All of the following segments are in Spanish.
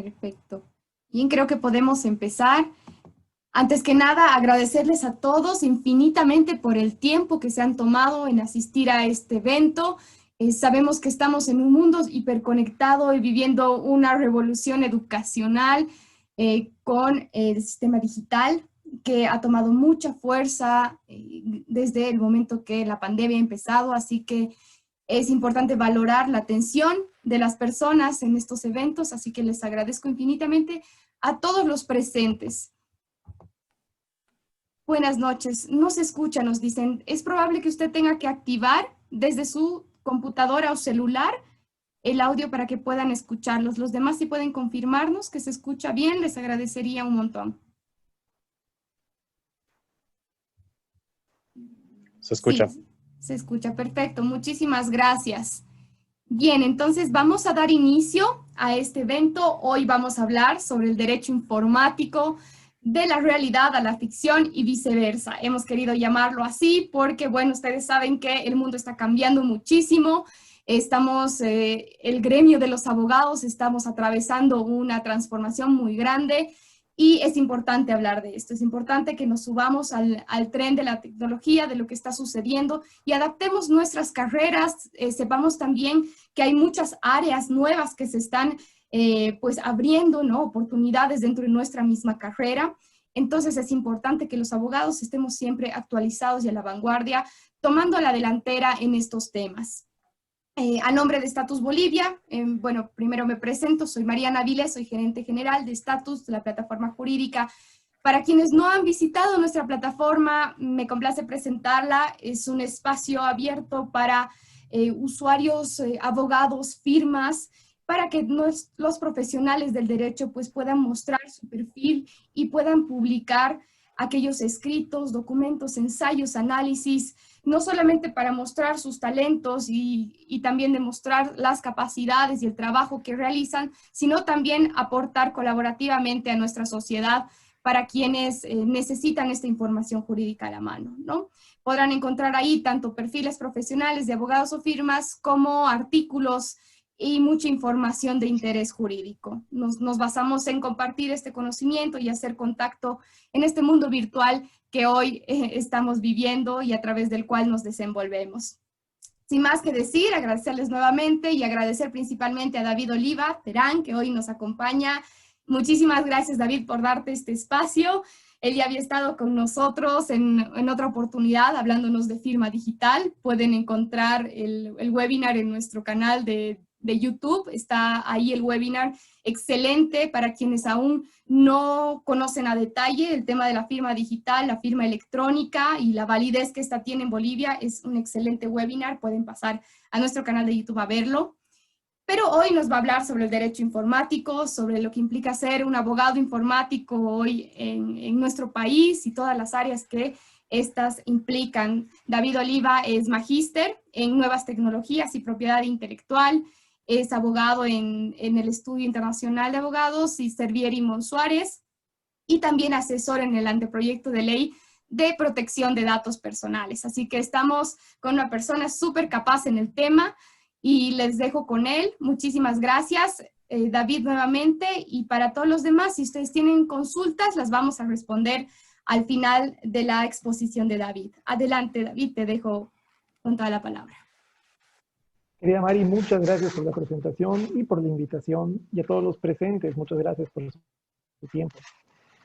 Perfecto. Bien, creo que podemos empezar. Antes que nada, agradecerles a todos infinitamente por el tiempo que se han tomado en asistir a este evento. Sabemos que estamos en un mundo hiperconectado y viviendo una revolución educacional con el sistema digital que ha tomado mucha fuerza desde el momento que la pandemia ha empezado, así que es importante valorar la atención de las personas en estos eventos, así que les agradezco infinitamente a todos los presentes. Buenas noches. No se escucha, nos dicen. Es probable que usted tenga que activar desde su computadora o celular el audio para que puedan escucharlos. Los demás, si pueden confirmarnos que se escucha bien, les agradecería un montón. Se escucha. Sí, se escucha. Perfecto. Muchísimas gracias. Bien, entonces vamos a dar inicio a este evento. Hoy vamos a hablar sobre el derecho informático, de la realidad a la ficción y viceversa. Hemos querido llamarlo así porque, bueno, ustedes saben que el mundo está cambiando muchísimo. Estamos, el gremio de los abogados, estamos atravesando una transformación muy grande y es importante hablar de esto. Es importante que nos subamos al tren de la tecnología, de lo que está sucediendo y adaptemos nuestras carreras. Sepamos también que hay muchas áreas nuevas que se están pues abriendo, ¿no?, oportunidades dentro de nuestra misma carrera. Entonces es importante que los abogados estemos siempre actualizados y a la vanguardia, tomando la delantera en estos temas. A nombre de Status Bolivia, bueno, primero me presento, soy Mariana Avilés, soy gerente general de Status, la plataforma jurídica. Para quienes no han visitado nuestra plataforma, me complace presentarla. Es un espacio abierto para usuarios, abogados, firmas, para que los profesionales del derecho pues puedan mostrar su perfil y puedan publicar aquellos escritos, documentos, ensayos, análisis, no solamente para mostrar sus talentos y también demostrar las capacidades y el trabajo que realizan, sino también aportar colaborativamente a nuestra sociedad para quienes necesitan esta información jurídica a la mano, ¿no? Podrán encontrar ahí tanto perfiles profesionales de abogados o firmas como artículos y mucha información de interés jurídico. Nos basamos en compartir este conocimiento y hacer contacto en este mundo virtual que hoy estamos viviendo y a través del cual nos desenvolvemos. Sin más que decir, agradecerles nuevamente y agradecer principalmente a David Oliva Terán, que hoy nos acompaña. Muchísimas gracias, David, por darte este espacio. Él ya había estado con nosotros en otra oportunidad hablándonos de firma digital. Pueden encontrar el webinar en nuestro canal de YouTube. Está ahí el webinar, excelente para quienes aún no conocen a detalle el tema de la firma digital, la firma electrónica y la validez que esta tiene en Bolivia. Es un excelente webinar, pueden pasar a nuestro canal de YouTube a verlo. Pero hoy nos va a hablar sobre el derecho informático, sobre lo que implica ser un abogado informático hoy en nuestro país y todas las áreas que estas implican. David Oliva es magíster en nuevas tecnologías y propiedad intelectual, es abogado en el Estudio Internacional de Abogados y Servieri Monsuárez, y también asesor en el anteproyecto de ley de protección de datos personales. Así que estamos con una persona súper capaz en el tema y les dejo con él. Muchísimas gracias, David, nuevamente, y para todos los demás, si ustedes tienen consultas, las vamos a responder al final de la exposición de David. Adelante, David, te dejo con toda la palabra. Querida Mari, muchas gracias por la presentación y por la invitación, y a todos los presentes, muchas gracias por su tiempo.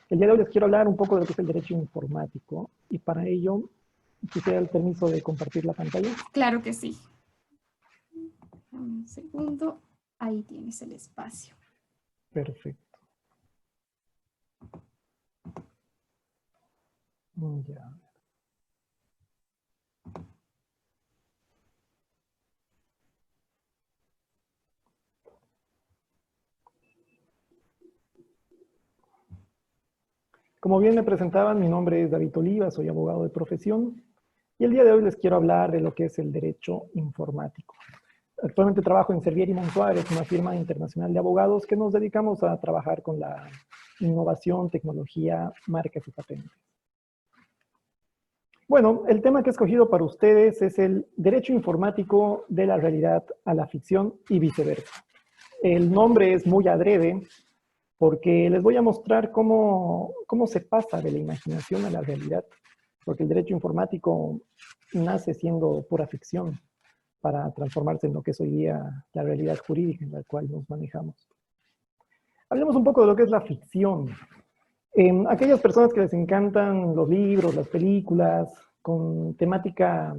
El día de hoy les quiero hablar un poco de lo que es el derecho informático, y para ello quisiera el permiso de compartir la pantalla. Claro que sí. Un segundo, ahí tienes el espacio. Perfecto. Ya. Como bien me presentaban, mi nombre es David Oliva, soy abogado de profesión, y el día de hoy les quiero hablar de lo que es el derecho informático. Actualmente trabajo en Servieri Monsuárez, una firma internacional de abogados que nos dedicamos a trabajar con la innovación, tecnología, marcas y patentes. Bueno, el tema que he escogido para ustedes es el derecho informático de la realidad a la ficción y viceversa. El nombre es muy adrede porque les voy a mostrar cómo se pasa de la imaginación a la realidad, porque el derecho informático nace siendo pura ficción para transformarse en lo que es hoy día la realidad jurídica en la cual nos manejamos. Hablemos un poco de lo que es la ficción. Aquellas personas que les encantan los libros, las películas, con temática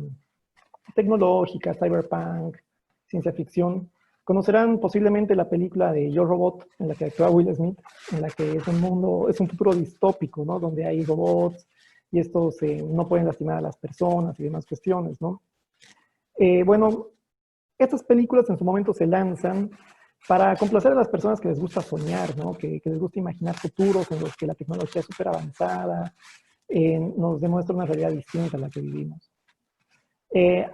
tecnológica, cyberpunk, ciencia ficción, conocerán posiblemente la película de Yo Robot, en la que actúa Will Smith, en la que es un futuro distópico, ¿no? Donde hay robots y estos no pueden lastimar a las personas y demás cuestiones, ¿no? Bueno, estas películas en su momento se lanzan para complacer a las personas que les gusta soñar, ¿no? Que les gusta imaginar futuros en los que la tecnología es súper avanzada, nos demuestra una realidad distinta a la que vivimos.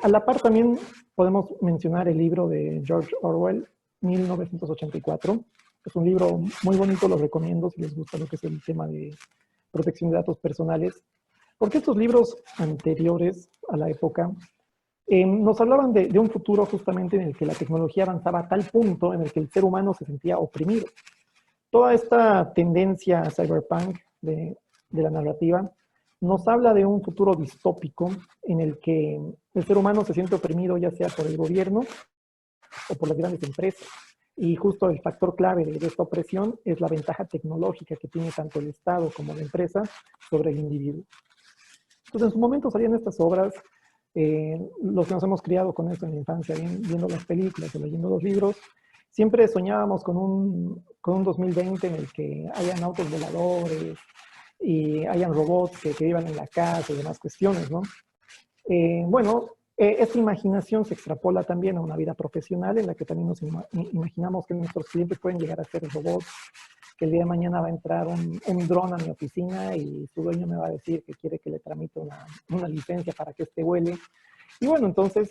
A la par también podemos mencionar el libro de George Orwell, 1984. Es un libro muy bonito, lo recomiendo si les gusta lo que es el tema de protección de datos personales, porque estos libros anteriores a la época nos hablaban de un futuro justamente en el que la tecnología avanzaba a tal punto en el que el ser humano se sentía oprimido. Toda esta tendencia cyberpunk de la narrativa nos habla de un futuro distópico en el que el ser humano se siente oprimido ya sea por el gobierno o por las grandes empresas. Y justo el factor clave de esta opresión es la ventaja tecnológica que tiene tanto el Estado como la empresa sobre el individuo. Entonces, en su momento salían estas obras. Los que nos hemos criado con esto en la infancia, viendo las películas o leyendo los libros, siempre soñábamos con un 2020 en el que hayan autos voladores y hayan robots que vivan en la casa y demás cuestiones, ¿no? Bueno, esta imaginación se extrapola también a una vida profesional en la que también nos imaginamos que nuestros clientes pueden llegar a ser robots, que el día de mañana va a entrar un dron a mi oficina y su dueño me va a decir que quiere que le tramite una licencia para que este vuele. Y bueno, entonces,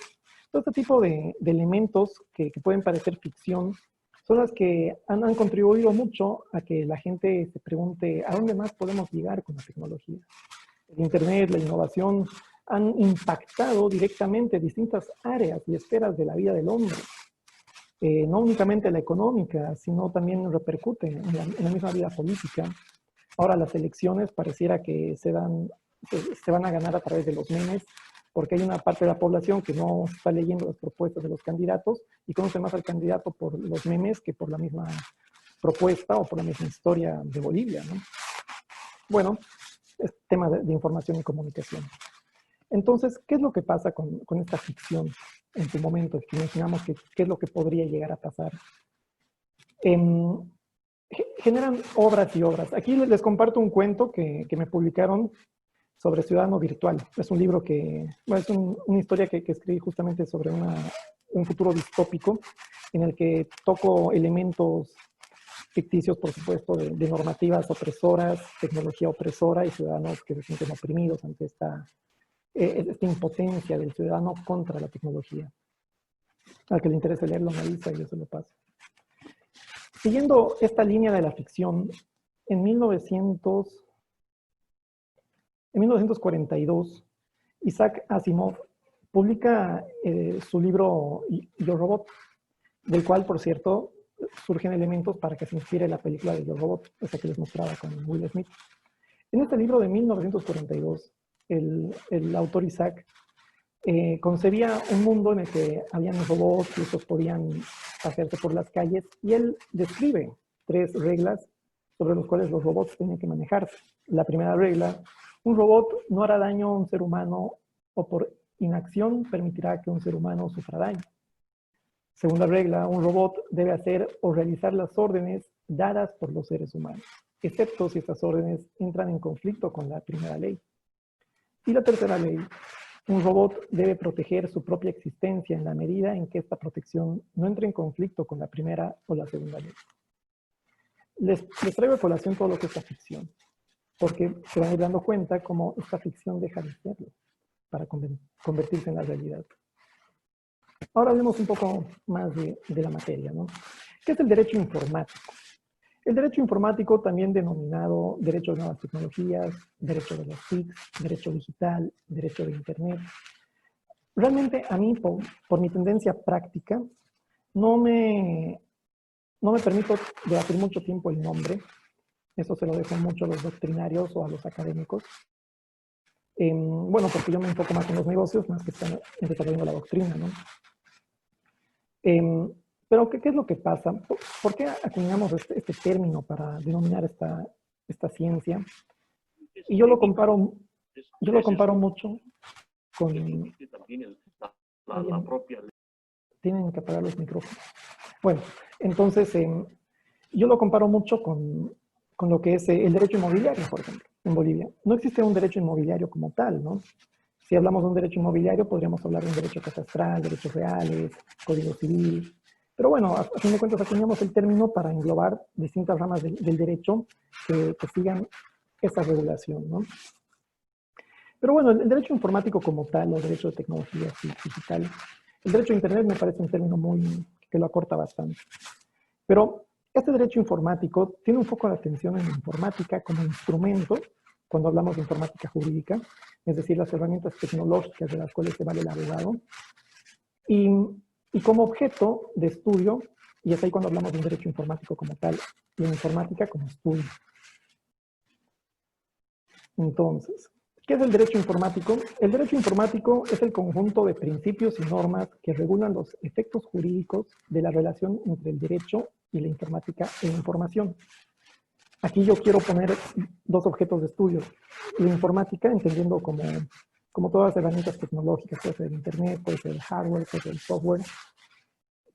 todo este tipo de elementos que pueden parecer ficción son las que han contribuido mucho a que la gente se pregunte ¿a dónde más podemos llegar con la tecnología? El Internet, la innovación han impactado directamente distintas áreas y esferas de la vida del hombre. No únicamente la económica, sino también repercute en la misma vida política. Ahora las elecciones pareciera que se van a ganar a través de los memes, porque hay una parte de la población que no está leyendo las propuestas de los candidatos y conoce más al candidato por los memes que por la misma propuesta o por la misma historia de Bolivia, ¿no? Bueno, es tema de información y comunicación. Entonces, ¿qué es lo que pasa con esta ficción en su momento? Que imaginamos qué es lo que podría llegar a pasar. Generan obras y obras. Aquí les comparto un cuento que me publicaron sobre Ciudadano Virtual. Es un libro bueno, es una historia que escribí justamente sobre un futuro distópico en el que toco elementos ficticios, por supuesto, de normativas opresoras, tecnología opresora y ciudadanos que se sienten oprimidos ante esta impotencia del ciudadano contra la tecnología. Al que le interese leerlo, me avisa y yo se lo paso. Siguiendo esta línea de la ficción, en 1942, Isaac Asimov publica su libro Yo Robot, del cual, por cierto, surgen elementos para que se inspire la película de Yo Robot, esa que les mostraba con Will Smith. En este libro de 1942, el autor Isaac concebía un mundo en el que habían robots y estos podían pasearse por las calles, y él describe 3 reglas sobre las cuales los robots tenían que manejarse. La primera regla: un robot no hará daño a un ser humano o por inacción permitirá que un ser humano sufra daño. Segunda regla: un robot debe hacer o realizar las órdenes dadas por los seres humanos, excepto si estas órdenes entran en conflicto con la primera ley. Y la tercera ley: un robot debe proteger su propia existencia en la medida en que esta protección no entre en conflicto con la primera o la segunda ley. Les traigo a colación todo lo que es la ficción, porque se van a ir dando cuenta cómo esta ficción deja de serlo para convertirse en la realidad. Ahora hablemos un poco más de la materia, ¿no? ¿Qué es el derecho informático? El derecho informático, también denominado derecho de nuevas tecnologías, derecho de las TICs, derecho digital, derecho de Internet. Realmente a mí, por mi tendencia práctica, no me no me permito debatir mucho tiempo el nombre. Eso se lo dejo mucho a los doctrinarios o a los académicos. Bueno, porque yo me enfoco más en los negocios, más que están desarrollando la doctrina, ¿no? Pero, ¿qué es lo que pasa? ¿Por qué acuñamos este término para denominar esta ciencia? Y yo lo comparo mucho con... Tienen que apagar los micrófonos. Bueno, entonces, yo lo comparo mucho con lo que es el derecho inmobiliario, por ejemplo, en Bolivia. No existe un derecho inmobiliario como tal, ¿no? Si hablamos de un derecho inmobiliario, podríamos hablar de un derecho catastral, derechos reales, código civil. Pero bueno, a fin de cuentas acuñamos el término para englobar distintas ramas del derecho que sigan esa regulación, ¿no? Pero bueno, el derecho informático como tal, o derecho de tecnología digital, el derecho a Internet me parece un término que lo acorta bastante. Pero este derecho informático tiene un foco de atención en la informática como instrumento, cuando hablamos de informática jurídica, es decir, las herramientas tecnológicas de las cuales se vale el abogado, y como objeto de estudio, y es ahí cuando hablamos de un derecho informático como tal, y en informática como estudio. Entonces, ¿qué es el derecho informático? El derecho informático es el conjunto de principios y normas que regulan los efectos jurídicos de la relación entre el derecho y la informática e información. Aquí yo quiero poner dos objetos de estudio. La informática, entendiendo como todas las herramientas tecnológicas, puede ser el Internet, puede ser el hardware, puede ser el software.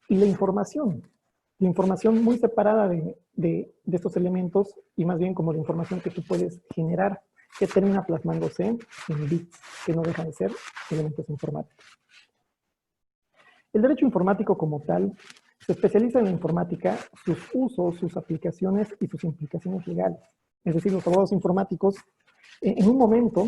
Y la información muy separada de estos elementos y más bien como la información que tú puedes generar, que termina plasmándose en bits, que no dejan de ser elementos informáticos. El derecho informático como tal se especializa en la informática, sus usos, sus aplicaciones y sus implicaciones legales. Es decir, los abogados informáticos, en un momento,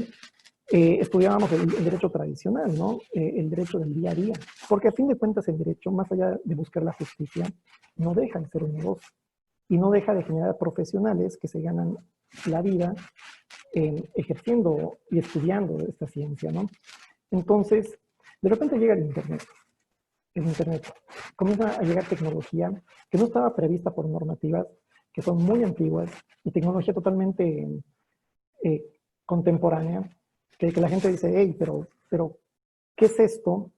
estudiábamos el derecho tradicional, ¿no? El derecho del día a día. Porque a fin de cuentas el derecho, más allá de buscar la justicia, no deja de ser un negocio. Y no deja de generar profesionales que se ganan la vida ejerciendo y estudiando esta ciencia, ¿no? Entonces, de repente llega el Internet. El Internet. Comienza a llegar tecnología que no estaba prevista por normativas, que son muy antiguas, y tecnología totalmente contemporánea, que la gente dice, hey, pero ¿qué es esto?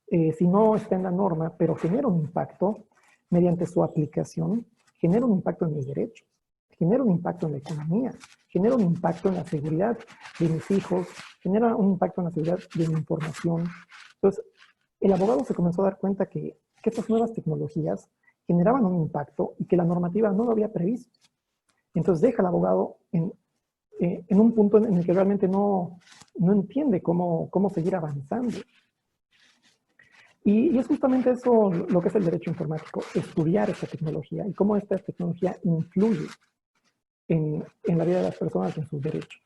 Si no está en la norma, pero genera un impacto mediante su aplicación, genera un impacto en mis derechos, genera un impacto en la economía, genera un impacto en la seguridad de mis hijos, genera un impacto en la seguridad de mi información. Entonces, el abogado se comenzó a dar cuenta que estas nuevas tecnologías generaban un impacto y que la normativa no lo había previsto. Entonces deja al abogado en un punto en el que realmente no entiende cómo seguir avanzando. Y es justamente eso lo que es el derecho informático, estudiar esta tecnología y cómo esta tecnología influye en la vida de las personas y en sus derechos.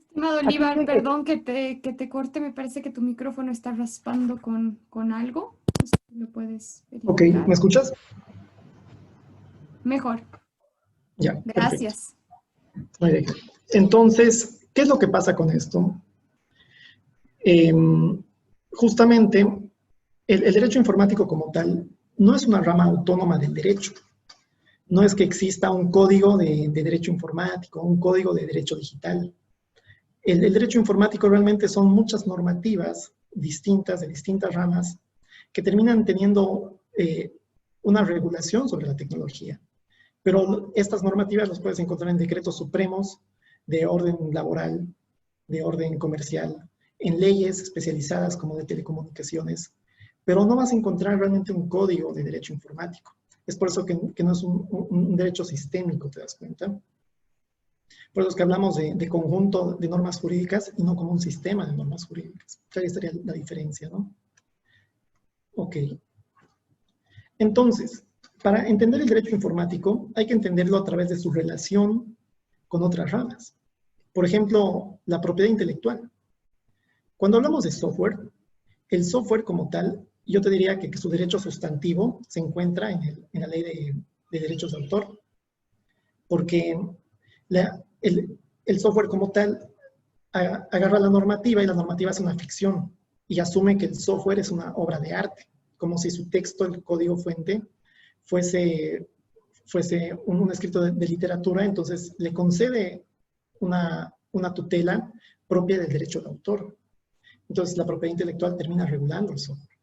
Estimado Olivar, perdón que te corte, me parece que tu micrófono está raspando con algo. No sé si lo puedes verificar. Ok, ¿me escuchas? Mejor. Ya, gracias. Muy bien. Entonces, ¿qué es lo que pasa con esto? Justamente, el derecho informático como tal no es una rama autónoma del derecho. No es que exista un código de derecho informático, un código de derecho digital. El derecho informático realmente son muchas normativas distintas, de distintas ramas, que terminan teniendo una regulación sobre la tecnología. Pero estas normativas las puedes encontrar en decretos supremos de orden laboral, de orden comercial, en leyes especializadas como de telecomunicaciones, pero no vas a encontrar realmente un código de derecho informático. Es por eso que no es un derecho sistémico, ¿te das cuenta? Por eso es que hablamos de conjunto de normas jurídicas y no como un sistema de normas jurídicas. Ahí estaría la diferencia, ¿no? Ok. Entonces, para entender el derecho informático, hay que entenderlo a través de su relación con otras ramas. Por ejemplo, la propiedad intelectual. Cuando hablamos de software, el software como tal, yo te diría que su derecho sustantivo se encuentra en la ley de derechos de autor. Porque el software como tal agarra la normativa y la normativa es una ficción y asume que el software es una obra de arte, como si su texto, el código fuente, fuese un escrito de literatura, entonces le concede una tutela propia del derecho de autor. Entonces la propiedad intelectual termina regulando el software.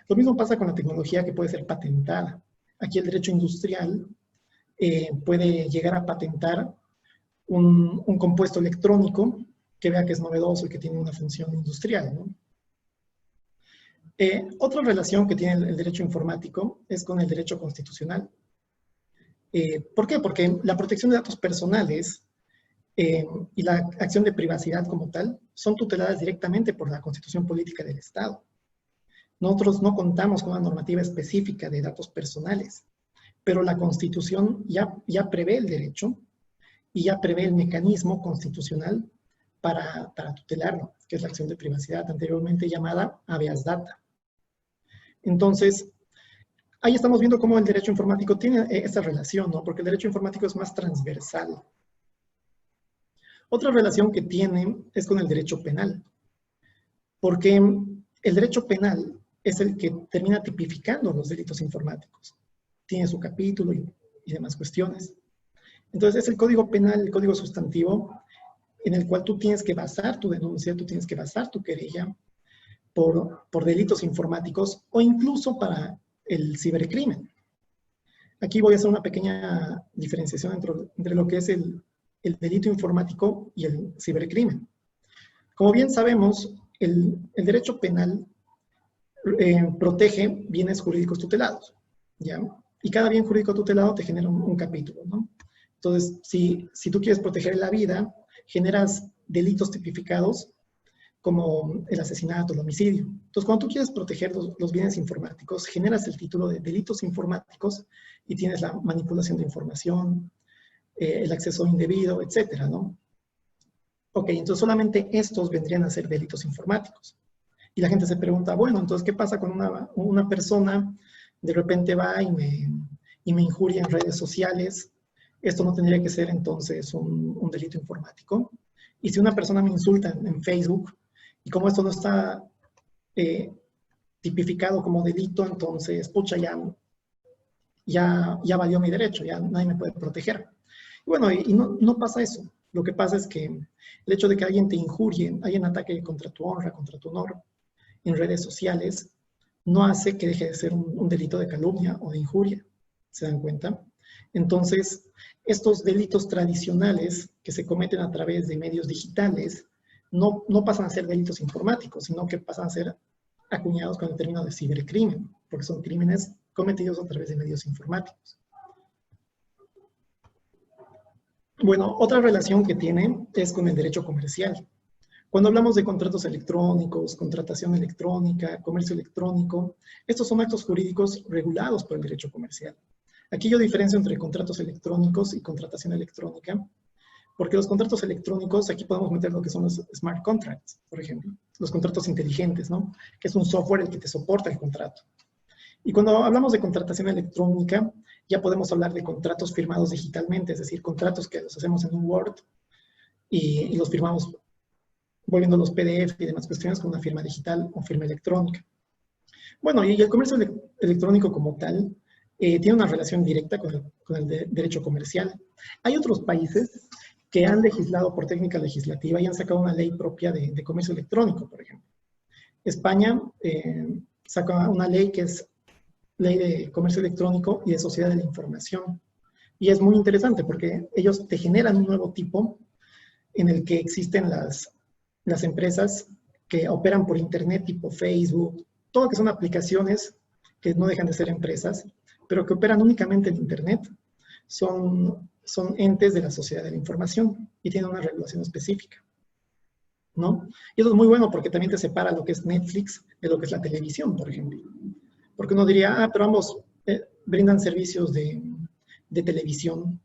Lo mismo pasa con la tecnología que puede ser patentada. Aquí el derecho industrial puede llegar a patentar un compuesto electrónico que vea que es novedoso y que tiene una función industrial, ¿no? Otra relación que tiene el derecho informático es con el derecho constitucional. ¿Por qué? Porque la protección de datos personales y la acción de privacidad como tal son tuteladas directamente por la Constitución Política del Estado. Nosotros no contamos con una normativa específica de datos personales, pero la Constitución ya prevé el derecho y ya prevé el mecanismo constitucional para tutelarlo, que es la acción de privacidad, anteriormente llamada habeas data. Entonces, ahí estamos viendo cómo el derecho informático tiene esta relación, ¿no? Porque el derecho informático es más transversal. Otra relación que tiene es con el derecho penal, porque el derecho penal es el que termina tipificando los delitos informáticos. Tiene su capítulo y demás cuestiones. Entonces es el código penal, el código sustantivo, en el cual tú tienes que basar tu denuncia, tú tienes que basar tu querella por delitos informáticos o incluso para el cibercrimen. Aquí voy a hacer una pequeña diferenciación entre lo que es el delito informático y el cibercrimen. Como bien sabemos, el derecho penal protege bienes jurídicos tutelados, ¿ya? Y cada bien jurídico tutelado te genera un capítulo, ¿no? Entonces, si tú quieres proteger la vida, generas delitos tipificados como el asesinato, el homicidio. Entonces, cuando tú quieres proteger los bienes informáticos, generas el título de delitos informáticos y tienes la manipulación de información, el acceso indebido, etcétera, ¿no? Ok, entonces solamente estos vendrían a ser delitos informáticos. Y la gente se pregunta, bueno, entonces, ¿qué pasa con una persona de repente va y me injuria en redes sociales? Esto no tendría que ser entonces un delito informático. Y si una persona me insulta en Facebook, y como esto no está tipificado como delito, entonces, pucha, ya valió mi derecho, ya nadie me puede proteger. Y bueno, y no pasa eso. Lo que pasa es que el hecho de que alguien te injurie, alguien ataque contra tu honra, contra tu honor, en redes sociales, no hace que deje de ser un delito de calumnia o de injuria. ¿Se dan cuenta? Entonces, estos delitos tradicionales que se cometen a través de medios digitales no pasan a ser delitos informáticos, sino que pasan a ser acuñados con el término de cibercrimen, porque son crímenes cometidos a través de medios informáticos. Bueno, otra relación que tiene es con el derecho comercial. Cuando hablamos de contratos electrónicos, contratación electrónica, comercio electrónico, estos son actos jurídicos regulados por el derecho comercial. Aquí yo diferencio entre contratos electrónicos y contratación electrónica, porque los contratos electrónicos, aquí podemos meter lo que son los smart contracts, por ejemplo, los contratos inteligentes, ¿no? Que es un software el que te soporta el contrato. Y cuando hablamos de contratación electrónica, ya podemos hablar de contratos firmados digitalmente, es decir, contratos que los hacemos en un Word y los firmamos volviendo los PDF y demás cuestiones con una firma digital o firma electrónica. Bueno, y el comercio electrónico como tal tiene una relación directa con el derecho comercial. Hay otros países que han legislado por técnica legislativa y han sacado una ley propia de comercio electrónico, por ejemplo. España saca una ley que es Ley de Comercio Electrónico y de Sociedad de la Información. Y es muy interesante porque ellos te generan un nuevo tipo en el que existen las empresas que operan por internet, tipo Facebook, todo que son aplicaciones que no dejan de ser empresas, pero que operan únicamente en internet, son entes de la sociedad de la información y tienen una regulación específica, ¿no? Y eso es muy bueno porque también te separa lo que es Netflix de lo que es la televisión, por ejemplo. Porque uno diría, pero ambos brindan servicios de televisión.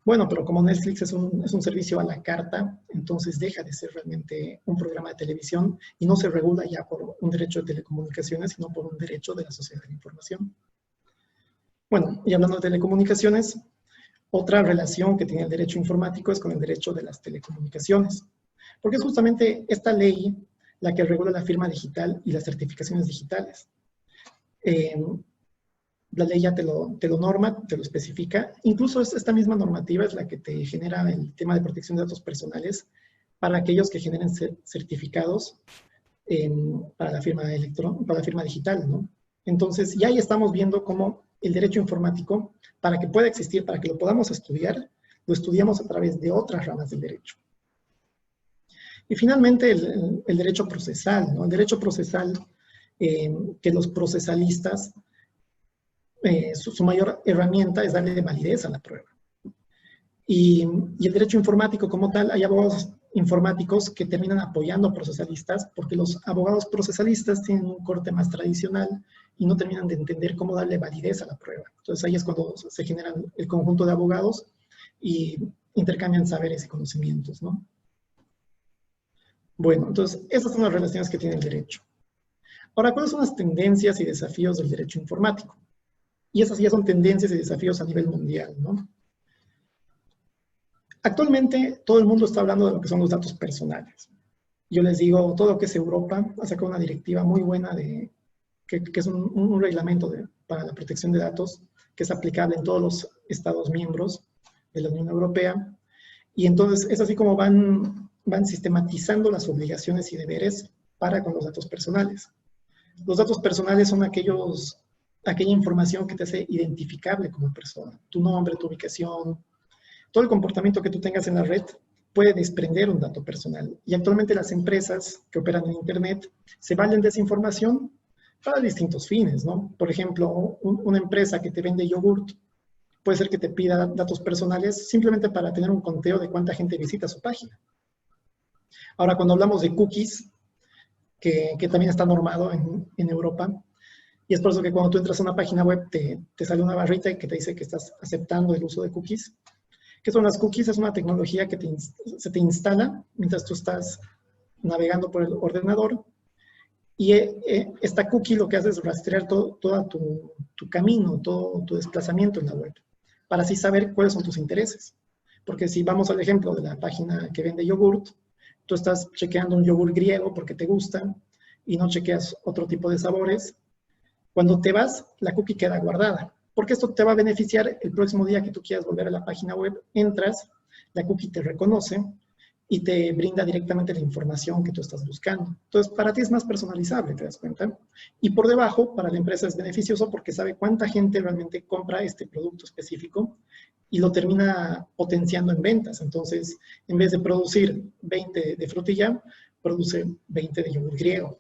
Bueno, pero como Netflix es un servicio a la carta, entonces deja de ser realmente un programa de televisión y no se regula ya por un derecho de telecomunicaciones, sino por un derecho de la sociedad de la información. Bueno, y hablando de telecomunicaciones, otra relación que tiene el derecho informático es con el derecho de las telecomunicaciones, porque es justamente esta ley la que regula la firma digital y las certificaciones digitales. La ley ya te lo norma, te lo especifica. Incluso esta misma normativa es la que te genera el tema de protección de datos personales para aquellos que generen certificados para la firma digital, ¿no? Entonces, ya ahí estamos viendo cómo el derecho informático, para que pueda existir, para que lo podamos estudiar, lo estudiamos a través de otras ramas del derecho. Y finalmente, el derecho procesal, ¿no? El derecho procesal, que los procesalistas, su mayor herramienta es darle validez a la prueba. Y el derecho informático como tal, hay abogados informáticos que terminan apoyando a procesalistas porque los abogados procesalistas tienen un corte más tradicional y no terminan de entender cómo darle validez a la prueba. Entonces ahí es cuando se generan el conjunto de abogados y intercambian saberes y conocimientos, ¿no? Bueno, entonces esas son las relaciones que tiene el derecho. Ahora, ¿cuáles son las tendencias y desafíos del derecho informático? Y esas ya son tendencias y desafíos a nivel mundial, ¿no? Actualmente todo el mundo está hablando de lo que son los datos personales. Yo les digo, todo lo que es Europa ha sacado una directiva muy buena que es un reglamento para la protección de datos que es aplicable en todos los Estados miembros de la Unión Europea. Y entonces es así como van sistematizando las obligaciones y deberes para con los datos personales. Los datos personales son aquella información que te hace identificable como persona. Tu nombre, tu ubicación, todo el comportamiento que tú tengas en la red puede desprender un dato personal. Y actualmente las empresas que operan en Internet se valen de esa información para distintos fines, ¿no? Por ejemplo, una empresa que te vende yogurt puede ser que te pida datos personales simplemente para tener un conteo de cuánta gente visita su página. Ahora, cuando hablamos de cookies, que también está normado en Europa, y es por eso que cuando tú entras a una página web te sale una barrita que te dice que estás aceptando el uso de cookies. ¿Qué son las cookies? Es una tecnología que se te instala mientras tú estás navegando por el ordenador. Y esta cookie lo que hace es rastrear todo tu camino, todo tu desplazamiento en la web, para así saber cuáles son tus intereses. Porque si vamos al ejemplo de la página que vende yogurt, tú estás chequeando un yogur griego porque te gusta y no chequeas otro tipo de sabores. Cuando te vas, la cookie queda guardada. Porque esto te va a beneficiar el próximo día que tú quieras volver a la página web, entras, la cookie te reconoce y te brinda directamente la información que tú estás buscando. Entonces, para ti es más personalizable, ¿te das cuenta? Y por debajo, para la empresa es beneficioso porque sabe cuánta gente realmente compra este producto específico y lo termina potenciando en ventas. Entonces, en vez de producir 20 de frutilla, produce 20 de yogur griego.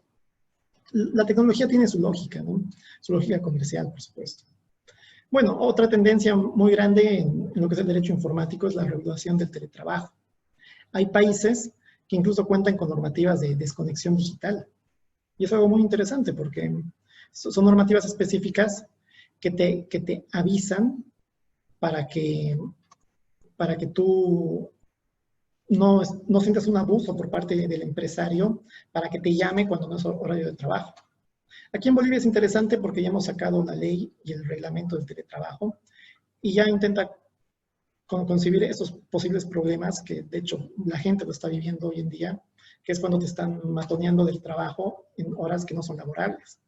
La tecnología tiene su lógica, ¿no? Su lógica comercial, por supuesto. Bueno, otra tendencia muy grande en lo que es el derecho informático es la regulación del teletrabajo. Hay países que incluso cuentan con normativas de desconexión digital. Y es algo muy interesante porque son normativas específicas que te avisan para que tú no sientas un abuso por parte del empresario para que te llame cuando no es horario de trabajo. Aquí en Bolivia es interesante porque ya hemos sacado la ley y el reglamento del teletrabajo y ya intenta concebir esos posibles problemas que de hecho la gente lo está viviendo hoy en día, que es cuando te están matoneando del trabajo en horas que no son laborables.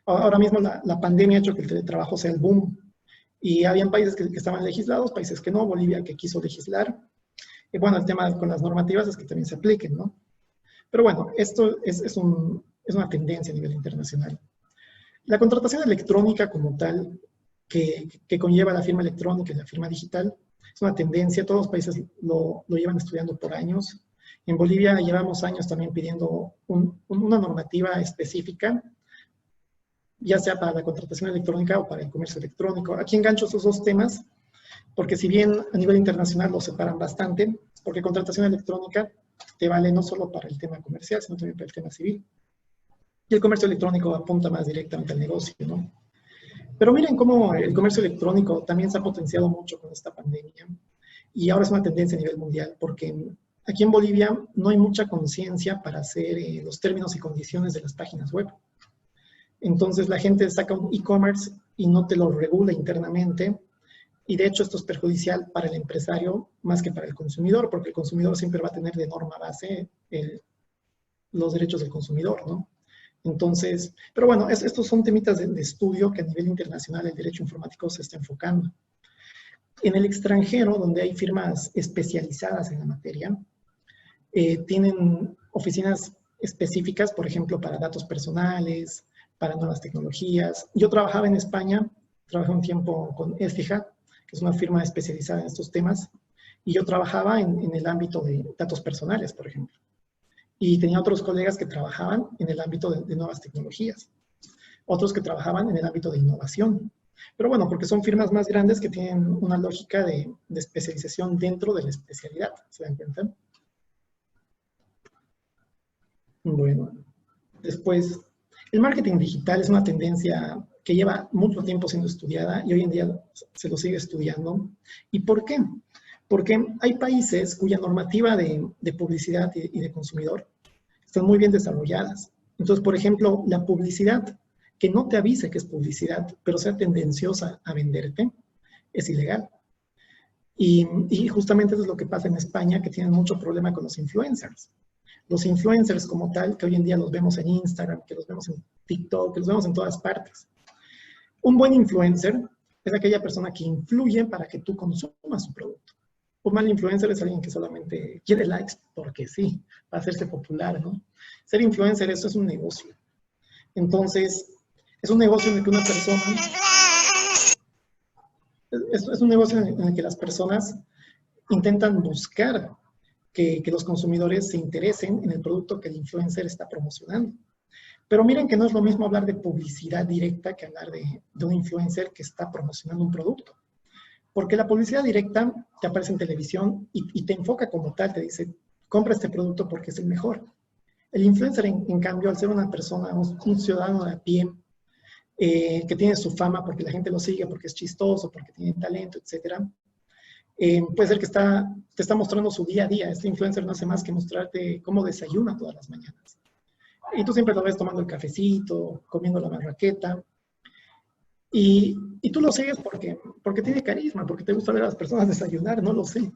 Ahora mismo la pandemia ha hecho que el teletrabajo sea el boom y habían países que estaban legislados, países que no, Bolivia que quiso legislar. Y bueno, el tema con las normativas es que también se apliquen, ¿no? Pero bueno, esto es una tendencia a nivel internacional. La contratación electrónica como tal, que conlleva la firma electrónica y la firma digital, es una tendencia, todos los países lo llevan estudiando por años. En Bolivia llevamos años también pidiendo una normativa específica, ya sea para la contratación electrónica o para el comercio electrónico. Aquí engancho esos dos temas, porque si bien a nivel internacional los separan bastante, porque contratación electrónica te vale no solo para el tema comercial, sino también para el tema civil. Y el comercio electrónico apunta más directamente al negocio, ¿no? Pero miren cómo el comercio electrónico también se ha potenciado mucho con esta pandemia y ahora es una tendencia a nivel mundial porque aquí en Bolivia no hay mucha conciencia para hacer los términos y condiciones de las páginas web. Entonces la gente saca un e-commerce y no te lo regula internamente y de hecho esto es perjudicial para el empresario más que para el consumidor porque el consumidor siempre va a tener de norma base los derechos del consumidor, ¿no? Entonces, pero bueno, estos son temitas de estudio que a nivel internacional el derecho informático se está enfocando. En el extranjero, donde hay firmas especializadas en la materia, tienen oficinas específicas, por ejemplo, para datos personales, para nuevas tecnologías. Yo trabajaba en España, trabajé un tiempo con Etihad, que es una firma especializada en estos temas, y yo trabajaba en el ámbito de datos personales, por ejemplo. Y tenía otros colegas que trabajaban en el ámbito de nuevas tecnologías, otros que trabajaban en el ámbito de innovación. Pero bueno, porque son firmas más grandes que tienen una lógica de especialización dentro de la especialidad, ¿se dan cuenta? Bueno, después, el marketing digital es una tendencia que lleva mucho tiempo siendo estudiada y hoy en día se lo sigue estudiando. ¿Y por qué? Porque hay países cuya normativa de publicidad y de consumidor están muy bien desarrolladas. Entonces, por ejemplo, la publicidad que no te avise que es publicidad, pero sea tendenciosa a venderte, es ilegal. Y justamente eso es lo que pasa en España, que tienen mucho problema con los influencers. Los influencers como tal, que hoy en día los vemos en Instagram, que los vemos en TikTok, que los vemos en todas partes. Un buen influencer es aquella persona que influye para que tú consumas su producto. Un mal influencer es alguien que solamente quiere likes porque sí, para hacerse popular, ¿no? Ser influencer, eso es un negocio. Entonces, es un negocio en el que una persona... Es un negocio en el que las personas intentan buscar que los consumidores se interesen en el producto que el influencer está promocionando. Pero miren que no es lo mismo hablar de publicidad directa que hablar de un influencer que está promocionando un producto. Porque la publicidad directa te aparece en televisión y te enfoca como tal, te dice, compra este producto porque es el mejor. El influencer, en cambio, al ser una persona, un ciudadano de a pie, que tiene su fama porque la gente lo sigue, porque es chistoso, porque tiene talento, etc. Puede ser que te está mostrando su día a día. Este influencer no hace más que mostrarte cómo desayuna todas las mañanas. Y tú siempre lo ves tomando el cafecito, comiendo la marraqueta. Y tú lo sigues porque tiene carisma, porque te gusta ver a las personas desayunar, no lo sé.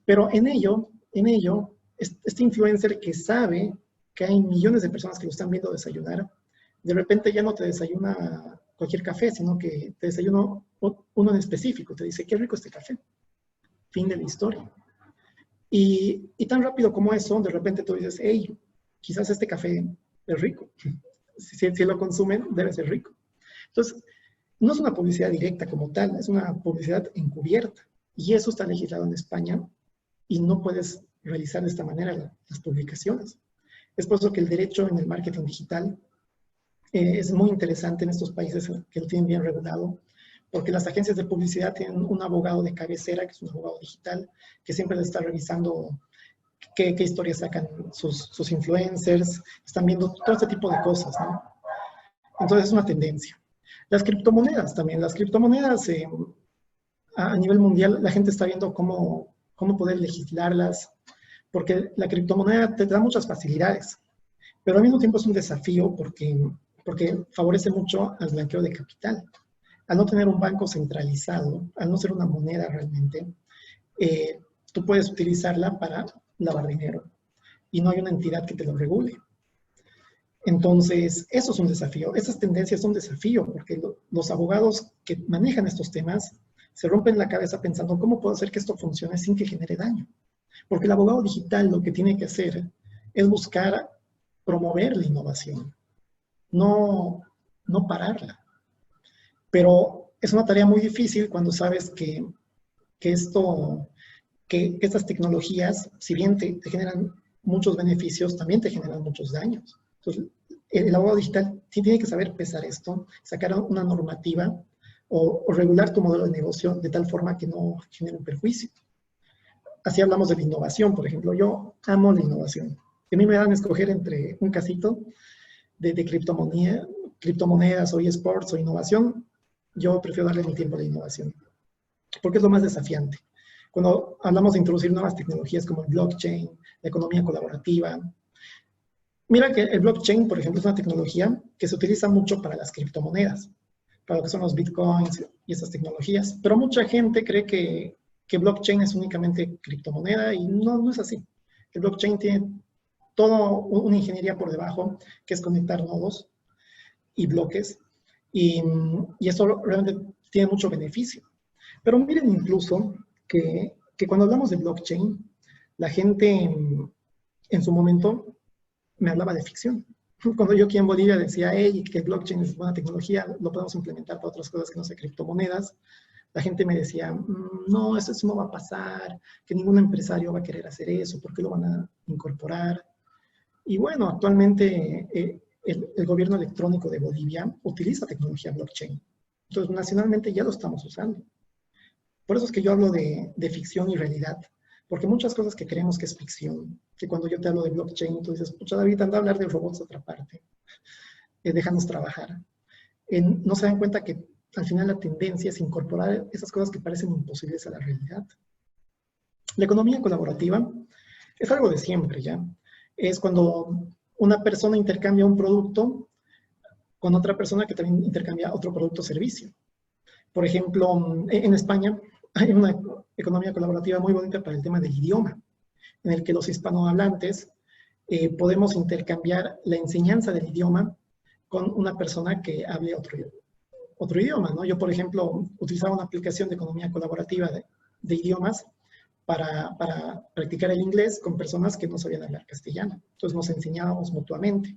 Pero en ello, este influencer que sabe que hay millones de personas que lo están viendo desayunar, de repente ya no te desayuna cualquier café, sino que te desayuna uno en específico. Te dice, qué rico este café. Fin de la historia. Y tan rápido como eso, de repente tú dices, hey, quizás este café es rico. Si lo consumen, debe ser rico. Entonces, no es una publicidad directa como tal, es una publicidad encubierta. Y eso está legislado en España y no puedes realizar de esta manera las publicaciones. Es por eso que el derecho en el marketing digital es muy interesante en estos países que lo tienen bien regulado, porque las agencias de publicidad tienen un abogado de cabecera, que es un abogado digital, que siempre les está revisando qué historias sacan sus influencers, están viendo todo este tipo de cosas, ¿no? Entonces es una tendencia. Las criptomonedas también. Las criptomonedas a nivel mundial la gente está viendo cómo poder legislarlas, porque la criptomoneda te da muchas facilidades, pero al mismo tiempo es un desafío porque favorece mucho al blanqueo de capital. Al no tener un banco centralizado, al no ser una moneda realmente, tú puedes utilizarla para lavar dinero y no hay una entidad que te lo regule. Entonces, eso es un desafío. Esas tendencias son un desafío porque los abogados que manejan estos temas se rompen la cabeza pensando cómo puedo hacer que esto funcione sin que genere daño. Porque el abogado digital lo que tiene que hacer es buscar promover la innovación, no pararla. Pero es una tarea muy difícil cuando sabes que estas tecnologías, si bien te generan muchos beneficios, también te generan muchos daños. Entonces, el abogado digital tiene que saber pesar esto, sacar una normativa o regular tu modelo de negocio de tal forma que no genere un perjuicio. Así hablamos de la innovación, por ejemplo. Yo amo la innovación. Si a mí me dan a escoger entre un casito de criptomonedas o eSports o innovación, yo prefiero darle mi tiempo a la innovación, porque es lo más desafiante. Cuando hablamos de introducir nuevas tecnologías como el blockchain, la economía colaborativa, mira que el blockchain, por ejemplo, es una tecnología que se utiliza mucho para las criptomonedas, para lo que son los bitcoins y esas tecnologías, pero mucha gente cree que blockchain es únicamente criptomoneda y no es así. El blockchain tiene todo una ingeniería por debajo, que es conectar nodos y bloques, y eso realmente tiene mucho beneficio. Pero miren incluso que cuando hablamos de blockchain, la gente en su momento me hablaba de ficción. Cuando yo aquí en Bolivia decía, hey, que el blockchain es buena tecnología, lo podemos implementar para otras cosas que no sean criptomonedas, la gente me decía, no, eso no va a pasar, que ningún empresario va a querer hacer eso, ¿por qué lo van a incorporar? Y bueno, actualmente el gobierno electrónico de Bolivia utiliza tecnología blockchain. Entonces, nacionalmente ya lo estamos usando. Por eso es que yo hablo de ficción y realidad, porque muchas cosas que creemos que es ficción, que cuando yo te hablo de blockchain, tú dices, pucha David, anda a hablar de robots a otra parte, déjanos trabajar. No se dan cuenta que al final la tendencia es incorporar esas cosas que parecen imposibles a la realidad. La economía colaborativa es algo de siempre, ¿ya? Es cuando una persona intercambia un producto con otra persona que también intercambia otro producto o servicio. Por ejemplo, en España hay una economía colaborativa muy bonita para el tema del idioma, en el que los hispanohablantes podemos intercambiar la enseñanza del idioma con una persona que hable otro idioma, ¿no? Yo, por ejemplo, utilizaba una aplicación de economía colaborativa de idiomas para practicar el inglés con personas que no sabían hablar castellano. Entonces nos enseñábamos mutuamente.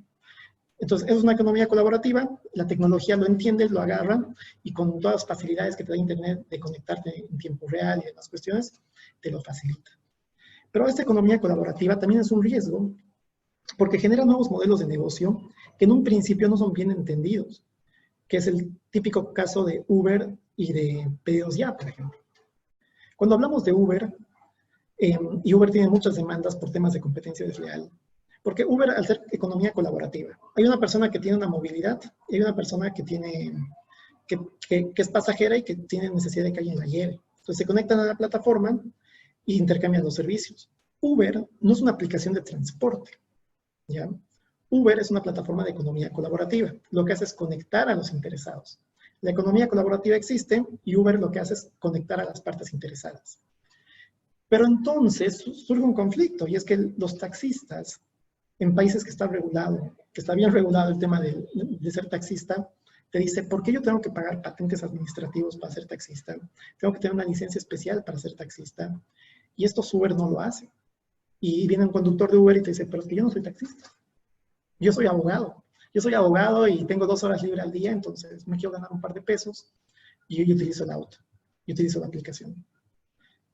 Entonces, es una economía colaborativa, la tecnología lo entiende, lo agarra, y con todas las facilidades que te da Internet de conectarte en tiempo real y demás cuestiones, te lo facilita. Pero esta economía colaborativa también es un riesgo, porque genera nuevos modelos de negocio que en un principio no son bien entendidos, que es el típico caso de Uber y de Pedidos Ya, por ejemplo. Cuando hablamos de Uber, y Uber tiene muchas demandas por temas de competencia desleal, porque Uber, al ser economía colaborativa, hay una persona que tiene una movilidad y hay una persona que es pasajera y que tiene necesidad de que alguien la lleve. Entonces se conectan a la plataforma e intercambian los servicios. Uber no es una aplicación de transporte, ¿ya? Uber es una plataforma de economía colaborativa. Lo que hace es conectar a los interesados. La economía colaborativa existe y Uber lo que hace es conectar a las partes interesadas. Pero entonces surge un conflicto, y es que los taxistas, en países que está regulado, que está bien regulado el tema de ser taxista, te dice, ¿por qué yo tengo que pagar patentes administrativos para ser taxista? Tengo que tener una licencia especial para ser taxista. Y esto Uber no lo hace. Y viene un conductor de Uber y te dice, pero es que yo no soy taxista. Yo soy abogado. Yo soy abogado y tengo 2 horas libres al día, entonces me quiero ganar un par de pesos y yo utilizo el auto. Yo utilizo la aplicación.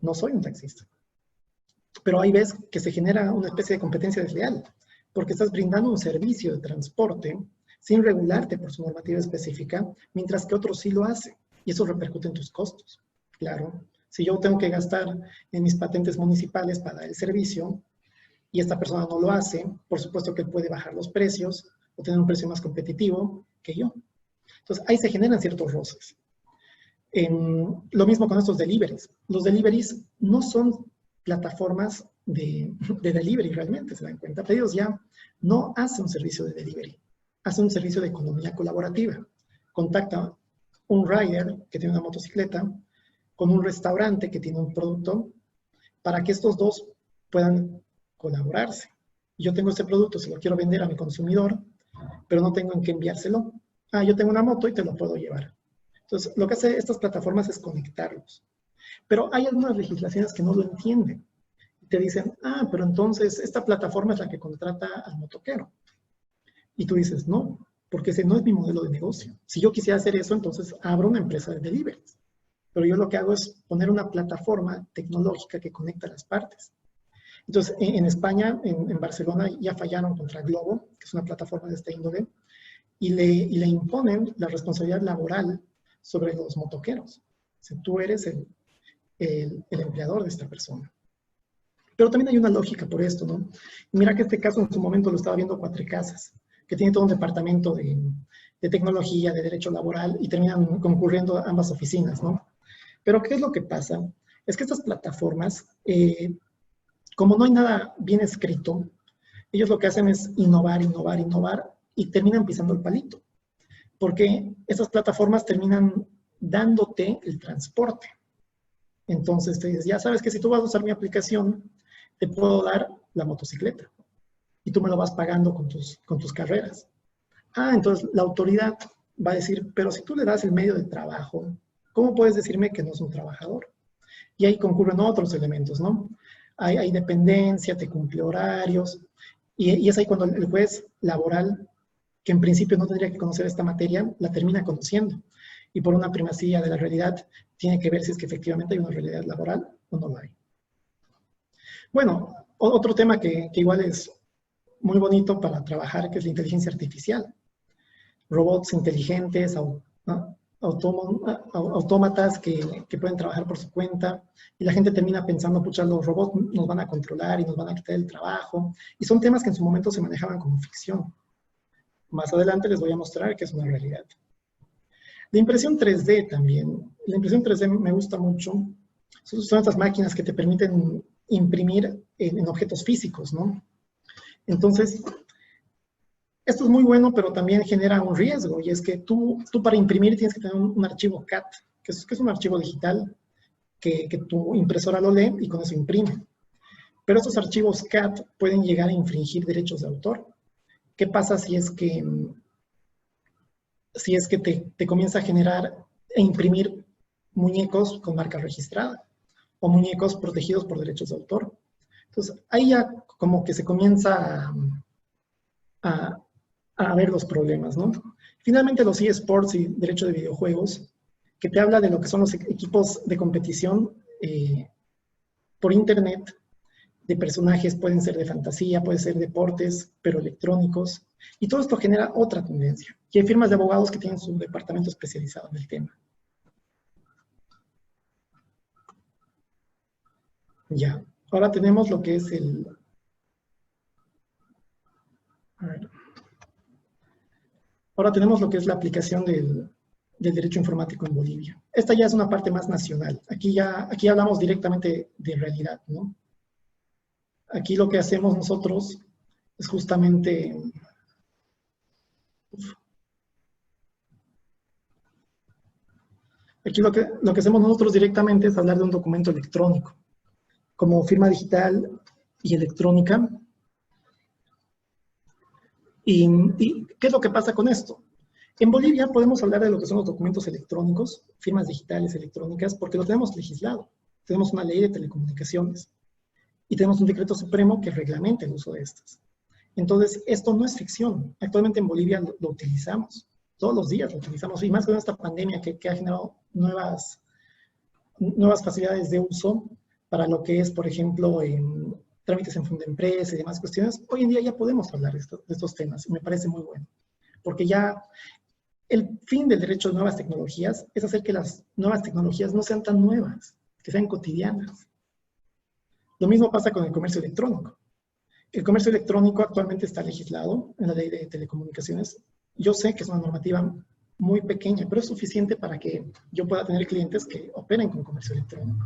No soy un taxista. Pero ahí ves que se genera una especie de competencia desleal, porque estás brindando un servicio de transporte sin regularte por su normativa específica, mientras que otros sí lo hacen, y eso repercute en tus costos. Claro, si yo tengo que gastar en mis patentes municipales para el servicio, y esta persona no lo hace, por supuesto que él puede bajar los precios o tener un precio más competitivo que yo. Entonces, ahí se generan ciertos roces. Lo mismo con estos deliveries. Los deliveries no son plataformas de delivery realmente, se dan cuenta. Pedidos Ya no hace un servicio de delivery, hace un servicio de economía colaborativa. Contacta un rider que tiene una motocicleta con un restaurante que tiene un producto para que estos dos puedan colaborarse. Yo tengo este producto, se lo quiero vender a mi consumidor, pero no tengo en qué enviárselo. Ah, yo tengo una moto y te lo puedo llevar. Entonces, lo que hace estas plataformas es conectarlos. Pero hay algunas legislaciones que no lo entienden. Te dicen, ah, pero entonces esta plataforma es la que contrata al motoquero. Y tú dices, no, porque ese no es mi modelo de negocio. Si yo quisiera hacer eso, entonces abro una empresa de deliveries. Pero yo lo que hago es poner una plataforma tecnológica que conecta las partes. Entonces, en España, en Barcelona, ya fallaron contra Globo, que es una plataforma de esta índole, y le imponen la responsabilidad laboral sobre los motoqueros. O sea, tú eres el empleador de esta persona. Pero también hay una lógica por esto, ¿no? Mira que este caso en su momento lo estaba viendo Cuatrecasas, que tiene todo un departamento de tecnología, de derecho laboral, y terminan concurriendo a ambas oficinas, ¿no? Pero ¿qué es lo que pasa? Es que estas plataformas, como no hay nada bien escrito, ellos lo que hacen es innovar, innovar, innovar, y terminan pisando el palito. Porque estas plataformas terminan dándote el transporte. Entonces te dices, ya sabes que si tú vas a usar mi aplicación, te puedo dar la motocicleta. y tú me lo vas pagando con tus carreras. Ah, entonces la autoridad va a decir, pero si tú le das el medio de trabajo, ¿cómo puedes decirme que no es un trabajador? Y ahí concurren otros elementos, ¿no? Hay dependencia, te cumple horarios, y es ahí cuando el juez laboral, que en principio no tendría que conocer esta materia, la termina conociendo. Y por una primacía de la realidad, tiene que ver si es que efectivamente hay una realidad laboral o no la hay. Bueno, otro tema que igual es muy bonito para trabajar, que es la inteligencia artificial. Robots inteligentes, autómatas que pueden trabajar por su cuenta, y la gente termina pensando, pucha, los robots nos van a controlar y nos van a quitar el trabajo, y son temas que en su momento se manejaban como ficción. Más adelante les voy a mostrar que es una realidad. La impresión 3D también. La impresión 3D me gusta mucho. Son estas máquinas que te permiten imprimir en objetos físicos, ¿no? Entonces, esto es muy bueno, pero también genera un riesgo, y es que tú para imprimir tienes que tener un archivo CAT, que es un archivo digital que tu impresora lo lee y con eso imprime. Pero estos archivos CAT pueden llegar a infringir derechos de autor. ¿Qué pasa si es que te comienza a generar e imprimir muñecos con marca registrada o muñecos protegidos por derechos de autor? Entonces, ahí ya como que se comienza a ver los problemas, ¿no? Finalmente, los eSports y derecho de videojuegos, que te habla de lo que son los equipos de competición por internet, de personajes, pueden ser de fantasía, pueden ser deportes, pero electrónicos, y todo esto genera otra tendencia. Y hay firmas de abogados que tienen su departamento especializado en el tema. Ya, ahora tenemos lo que es ahora tenemos lo que es la aplicación del derecho informático en Bolivia. Esta ya es una parte más nacional. Aquí hablamos directamente de realidad, ¿no? Aquí lo que hacemos nosotros es justamente... Aquí lo que hacemos nosotros directamente es hablar de un documento electrónico, como firma digital y electrónica. ¿Y qué es lo que pasa con esto? En Bolivia podemos hablar de lo que son los documentos electrónicos, firmas digitales electrónicas, porque lo tenemos legislado. Tenemos una ley de telecomunicaciones y tenemos un decreto supremo que reglamenta el uso de estas. Entonces, esto no es ficción. Actualmente en Bolivia lo utilizamos. Todos los días lo utilizamos. Y más con esta pandemia que ha generado nuevas facilidades de uso para lo que es, por ejemplo, trámites en Fundempresa y demás cuestiones. Hoy en día ya podemos hablar de estos temas y me parece muy bueno. Porque ya el fin del derecho de nuevas tecnologías es hacer que las nuevas tecnologías no sean tan nuevas, que sean cotidianas. Lo mismo pasa con el comercio electrónico. El comercio electrónico actualmente está legislado en la ley de telecomunicaciones. Yo sé que es una normativa muy pequeña, pero es suficiente para que yo pueda tener clientes que operen con comercio electrónico.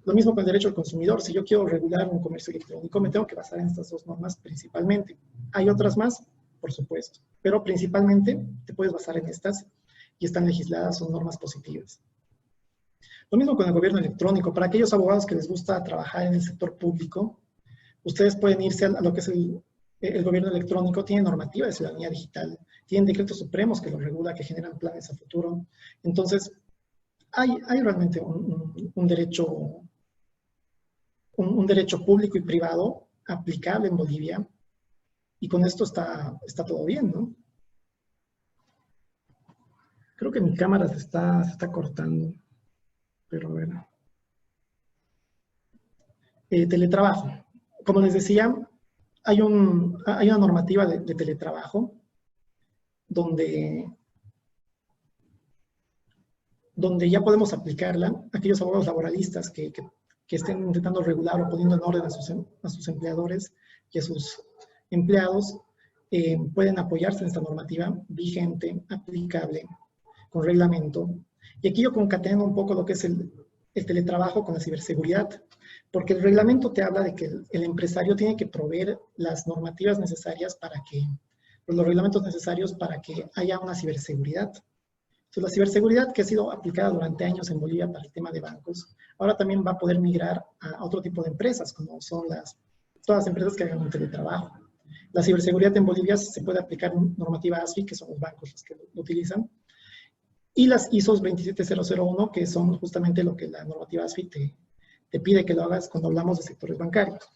Lo mismo con el derecho al consumidor. Si yo quiero regular un comercio electrónico, me tengo que basar en estas dos normas principalmente. ¿Hay otras más? Por supuesto. Pero principalmente te puedes basar en estas y están legisladas, son normas positivas. Lo mismo con el gobierno electrónico. Para aquellos abogados que les gusta trabajar en el sector público, ustedes pueden irse a lo que es el gobierno electrónico. Tiene normativa de ciudadanía digital, tienen decretos supremos que lo regula, que generan planes a futuro. Entonces, hay realmente un derecho público y privado aplicable en Bolivia, y con esto está todo bien, ¿no? Creo que mi cámara se está cortando, pero bueno. Teletrabajo. Como les decía, hay una normativa de teletrabajo donde ya podemos aplicarla. Aquellos abogados laboralistas que estén intentando regular o poniendo en orden a sus empleadores y a sus empleados, pueden apoyarse en esta normativa vigente, aplicable, con reglamento. Y aquí yo concateno un poco lo que es el teletrabajo con la ciberseguridad, porque el reglamento te habla de que el empresario tiene que proveer las normativas necesarias los reglamentos necesarios para que haya una ciberseguridad. Entonces, la ciberseguridad que ha sido aplicada durante años en Bolivia para el tema de bancos, ahora también va a poder migrar a otro tipo de empresas, como son todas las empresas que hagan un teletrabajo. La ciberseguridad en Bolivia se puede aplicar normativa ASFI, que son los bancos los que lo utilizan, y las ISOs 27001, que son justamente lo que la normativa ASFI te pide que lo hagas cuando hablamos de sectores bancarios.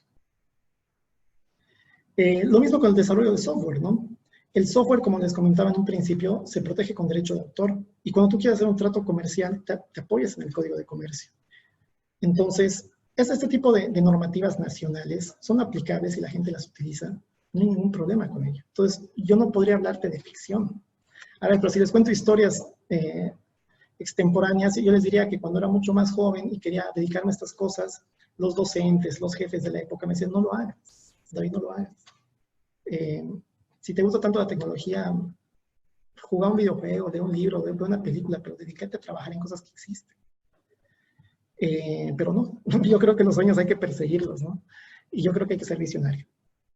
Lo mismo con el desarrollo de software, ¿no? El software, como les comentaba en un principio, se protege con derecho de autor. Y cuando tú quieres hacer un trato comercial, te apoyas en el Código de Comercio. Entonces, este tipo de normativas nacionales son aplicables y la gente las utiliza. No hay ningún problema con ello. Entonces, yo no podría hablarte de ficción. A ver, pero si les cuento historias extemporáneas, yo les diría que cuando era mucho más joven y quería dedicarme a estas cosas, los docentes, los jefes de la época me decían, no lo hagas, David, no lo hagas. Si te gusta tanto la tecnología, juega un videojuego, lee un libro, ve una película, pero dedícate a trabajar en cosas que existen. Pero no, yo creo que los sueños hay que perseguirlos, ¿no? Y yo creo que hay que ser visionario.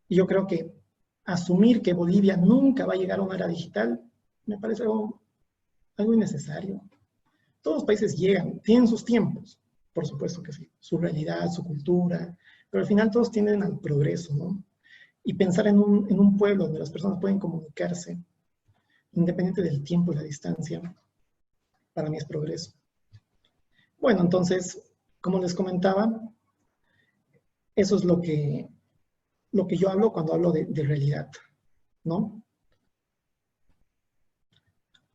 Y yo creo que asumir que Bolivia nunca va a llegar a una era digital, me parece algo innecesario. Todos los países llegan, tienen sus tiempos, por supuesto que sí, su realidad, su cultura, pero al final todos tienden al progreso, ¿no? Y pensar en un pueblo donde las personas pueden comunicarse, independiente del tiempo y la distancia, para mí es progreso. Bueno, entonces, como les comentaba, eso es lo que yo hablo cuando hablo de realidad, ¿no?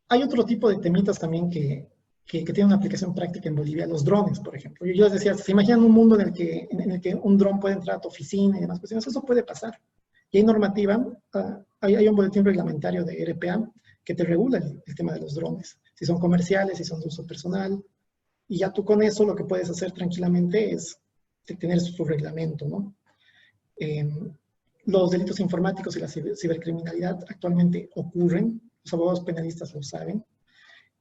Hay otro tipo de temitas también que tienen una aplicación práctica en Bolivia, los drones, por ejemplo. Yo les decía, ¿se imaginan un mundo en el que un dron puede entrar a tu oficina y demás cuestiones? Eso puede pasar. Y hay normativa, hay un boletín reglamentario de RPA que te regula el tema de los drones. Si son comerciales, si son de uso personal. Y ya tú con eso lo que puedes hacer tranquilamente es tener su reglamento, ¿no? Los delitos informáticos y la cibercriminalidad actualmente ocurren. Los abogados penalistas lo saben.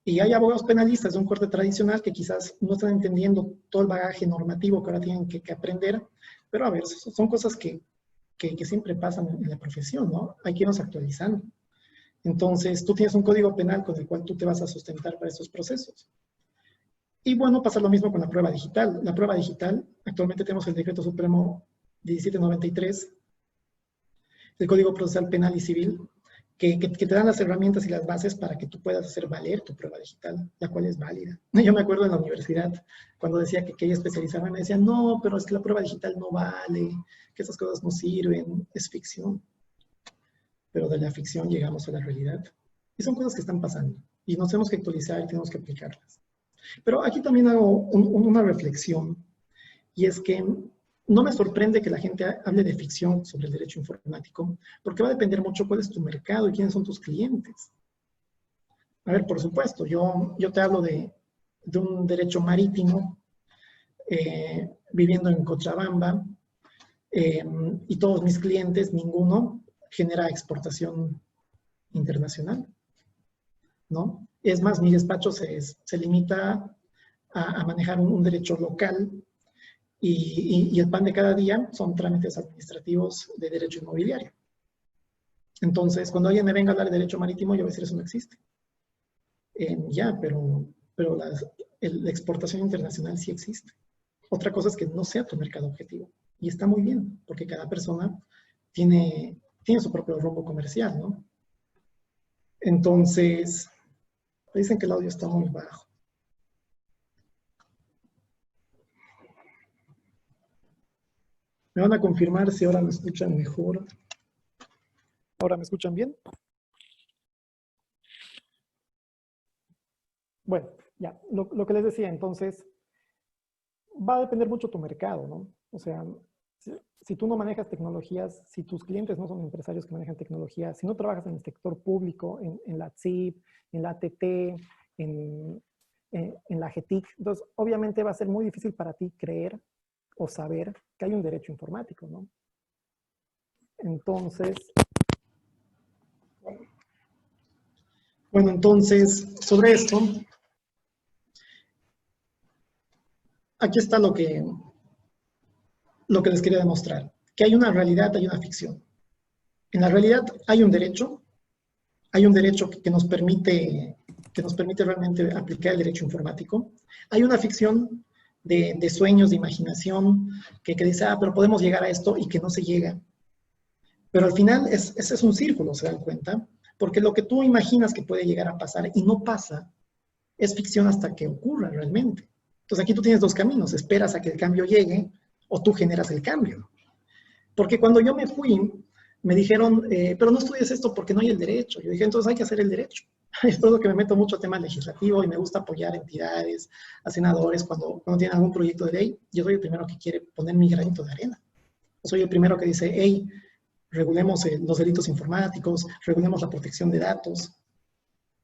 Y hay abogados penalistas de un corte tradicional que quizás no están entendiendo todo el bagaje normativo que ahora tienen que aprender. Pero a ver, son cosas que siempre pasan en la profesión, ¿no? Hay que irnos actualizando. Entonces, tú tienes un código penal con el cual tú te vas a sustentar para estos procesos. Y bueno, pasa lo mismo con la prueba digital. La prueba digital, actualmente tenemos el Decreto Supremo 1793, el Código Procesal Penal y Civil, que te dan las herramientas y las bases para que tú puedas hacer valer tu prueba digital, la cual es válida. Yo me acuerdo en la universidad, cuando decía que quería especializarme, me decían, no, pero es que la prueba digital no vale, que esas cosas no sirven, es ficción. Pero de la ficción llegamos a la realidad. Y son cosas que están pasando. Y nos tenemos que actualizar y tenemos que aplicarlas. Pero aquí también hago una reflexión, y es que no me sorprende que la gente hable de ficción sobre el derecho informático, porque va a depender mucho cuál es tu mercado y quiénes son tus clientes. A ver, por supuesto, yo te hablo de un derecho marítimo, viviendo en Cochabamba, y todos mis clientes, ninguno genera exportación internacional, ¿no? Es más, mi despacho se limita a manejar un derecho local y el pan de cada día son trámites administrativos de derecho inmobiliario. Entonces, cuando alguien me venga a hablar de derecho marítimo, yo voy a decir, eso no existe. Pero la exportación internacional sí existe. Otra cosa es que no sea tu mercado objetivo. Y está muy bien, porque cada persona tiene su propio rumbo comercial, ¿no? Entonces, dicen que el audio está muy bajo. ¿Me van a confirmar si ahora me escuchan mejor? ¿Ahora me escuchan bien? Bueno, ya, lo que les decía, entonces, va a depender mucho tu mercado, ¿no? O sea, si tú no manejas tecnologías, si tus clientes no son empresarios que manejan tecnologías, si no trabajas en el sector público, en la CIP, en la ATT, en la GETIC, entonces obviamente va a ser muy difícil para ti creer o saber que hay un derecho informático, ¿no? Entonces, bueno, entonces, sobre esto, aquí está lo que les quería demostrar, que hay una realidad, hay una ficción. En la realidad hay un derecho que nos permite realmente aplicar el derecho informático. Hay una ficción de sueños, de imaginación, que dice, pero podemos llegar a esto y que no se llega. Pero al final ese es un círculo, ¿se dan cuenta? Porque lo que tú imaginas que puede llegar a pasar y no pasa, es ficción hasta que ocurra realmente. Entonces aquí tú tienes dos caminos, esperas a que el cambio llegue o tú generas el cambio. Porque cuando yo me fui, me dijeron, pero no estudies esto porque no hay el derecho. Yo dije, entonces hay que hacer el derecho. Es por eso que me meto mucho a temas legislativos y me gusta apoyar entidades, a senadores cuando tienen algún proyecto de ley. Yo soy el primero que quiere poner mi granito de arena. Yo soy el primero que dice, hey, regulemos los delitos informáticos, regulemos la protección de datos.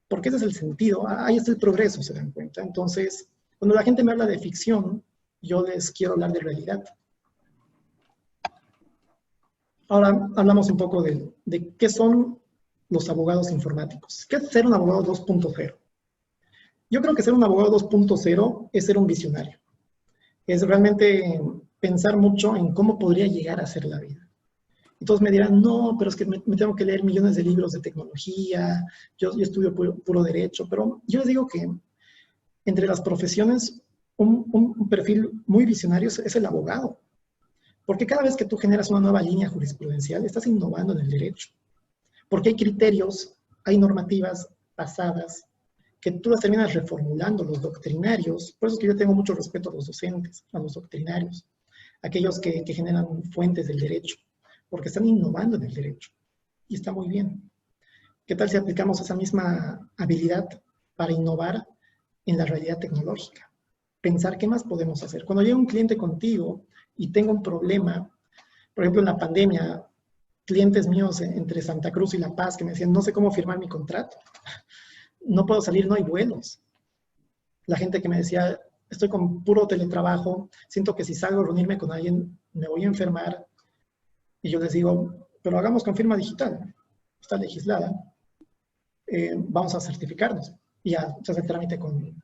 Porque ese es el sentido. Ahí está el progreso, se dan cuenta. Entonces, cuando la gente me habla de ficción, yo les quiero hablar de realidad. Ahora hablamos un poco de qué son los abogados informáticos. ¿Qué es ser un abogado 2.0? Yo creo que ser un abogado 2.0 es ser un visionario. Es realmente pensar mucho en cómo podría llegar a ser la vida. Entonces me dirán, no, pero es que me tengo que leer millones de libros de tecnología, yo estudio puro derecho, pero yo les digo que entre las profesiones, un perfil muy visionario es el abogado. Porque cada vez que tú generas una nueva línea jurisprudencial, estás innovando en el derecho. Porque hay criterios, hay normativas pasadas, que tú las terminas reformulando, los doctrinarios. Por eso es que yo tengo mucho respeto a los docentes, a los doctrinarios, aquellos que generan fuentes del derecho, porque están innovando en el derecho. Y está muy bien. ¿Qué tal si aplicamos esa misma habilidad para innovar en la realidad tecnológica? Pensar qué más podemos hacer. Cuando llega un cliente contigo y tengo un problema, por ejemplo, en la pandemia, clientes míos entre Santa Cruz y La Paz que me decían, no sé cómo firmar mi contrato, no puedo salir, no hay vuelos. La gente que me decía, estoy con puro teletrabajo, siento que si salgo a reunirme con alguien me voy a enfermar. Y yo les digo, pero hagamos con firma digital, está legislada, vamos a certificarnos. Y ya se hace el trámite con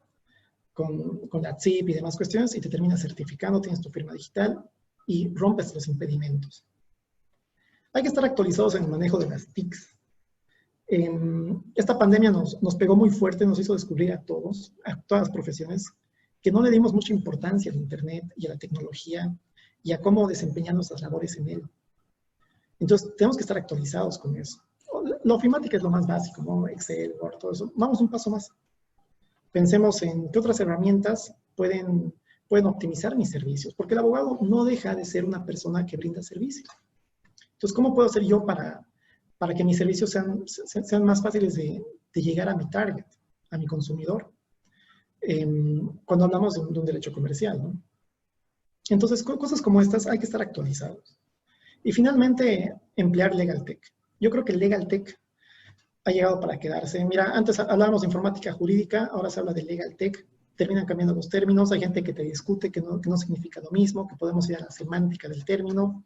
la CIP y demás cuestiones y te terminas certificando, tienes tu firma digital y rompes los impedimentos. Hay que estar actualizados en el manejo de las TICs. Esta pandemia nos pegó muy fuerte, nos hizo descubrir a todas las profesiones, que no le dimos mucha importancia al Internet y a la tecnología y a cómo desempeñar nuestras labores en él. Entonces, tenemos que estar actualizados con eso. La ofimática es lo más básico, ¿no? Excel, Word, todo eso. Vamos un paso más. Pensemos en qué otras herramientas pueden optimizar mis servicios, porque el abogado no deja de ser una persona que brinda servicios. Entonces, ¿cómo puedo hacer yo para que mis servicios sean más fáciles de llegar a mi target, a mi consumidor? Cuando hablamos de un derecho comercial, ¿no? Entonces, cosas como estas hay que estar actualizados. Y finalmente, emplear LegalTech. Yo creo que el LegalTech ha llegado para quedarse. Mira, antes hablábamos de informática jurídica, ahora se habla de LegalTech. Terminan cambiando los términos, hay gente que te discute que no significa lo mismo, que podemos ir a la semántica del término.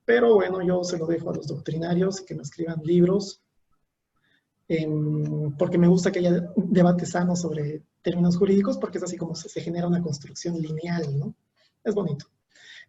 Pero bueno, yo se lo dejo a los doctrinarios que me escriban libros, porque me gusta que haya un debate sano sobre términos jurídicos, porque es así como se genera una construcción lineal, ¿no? Es bonito.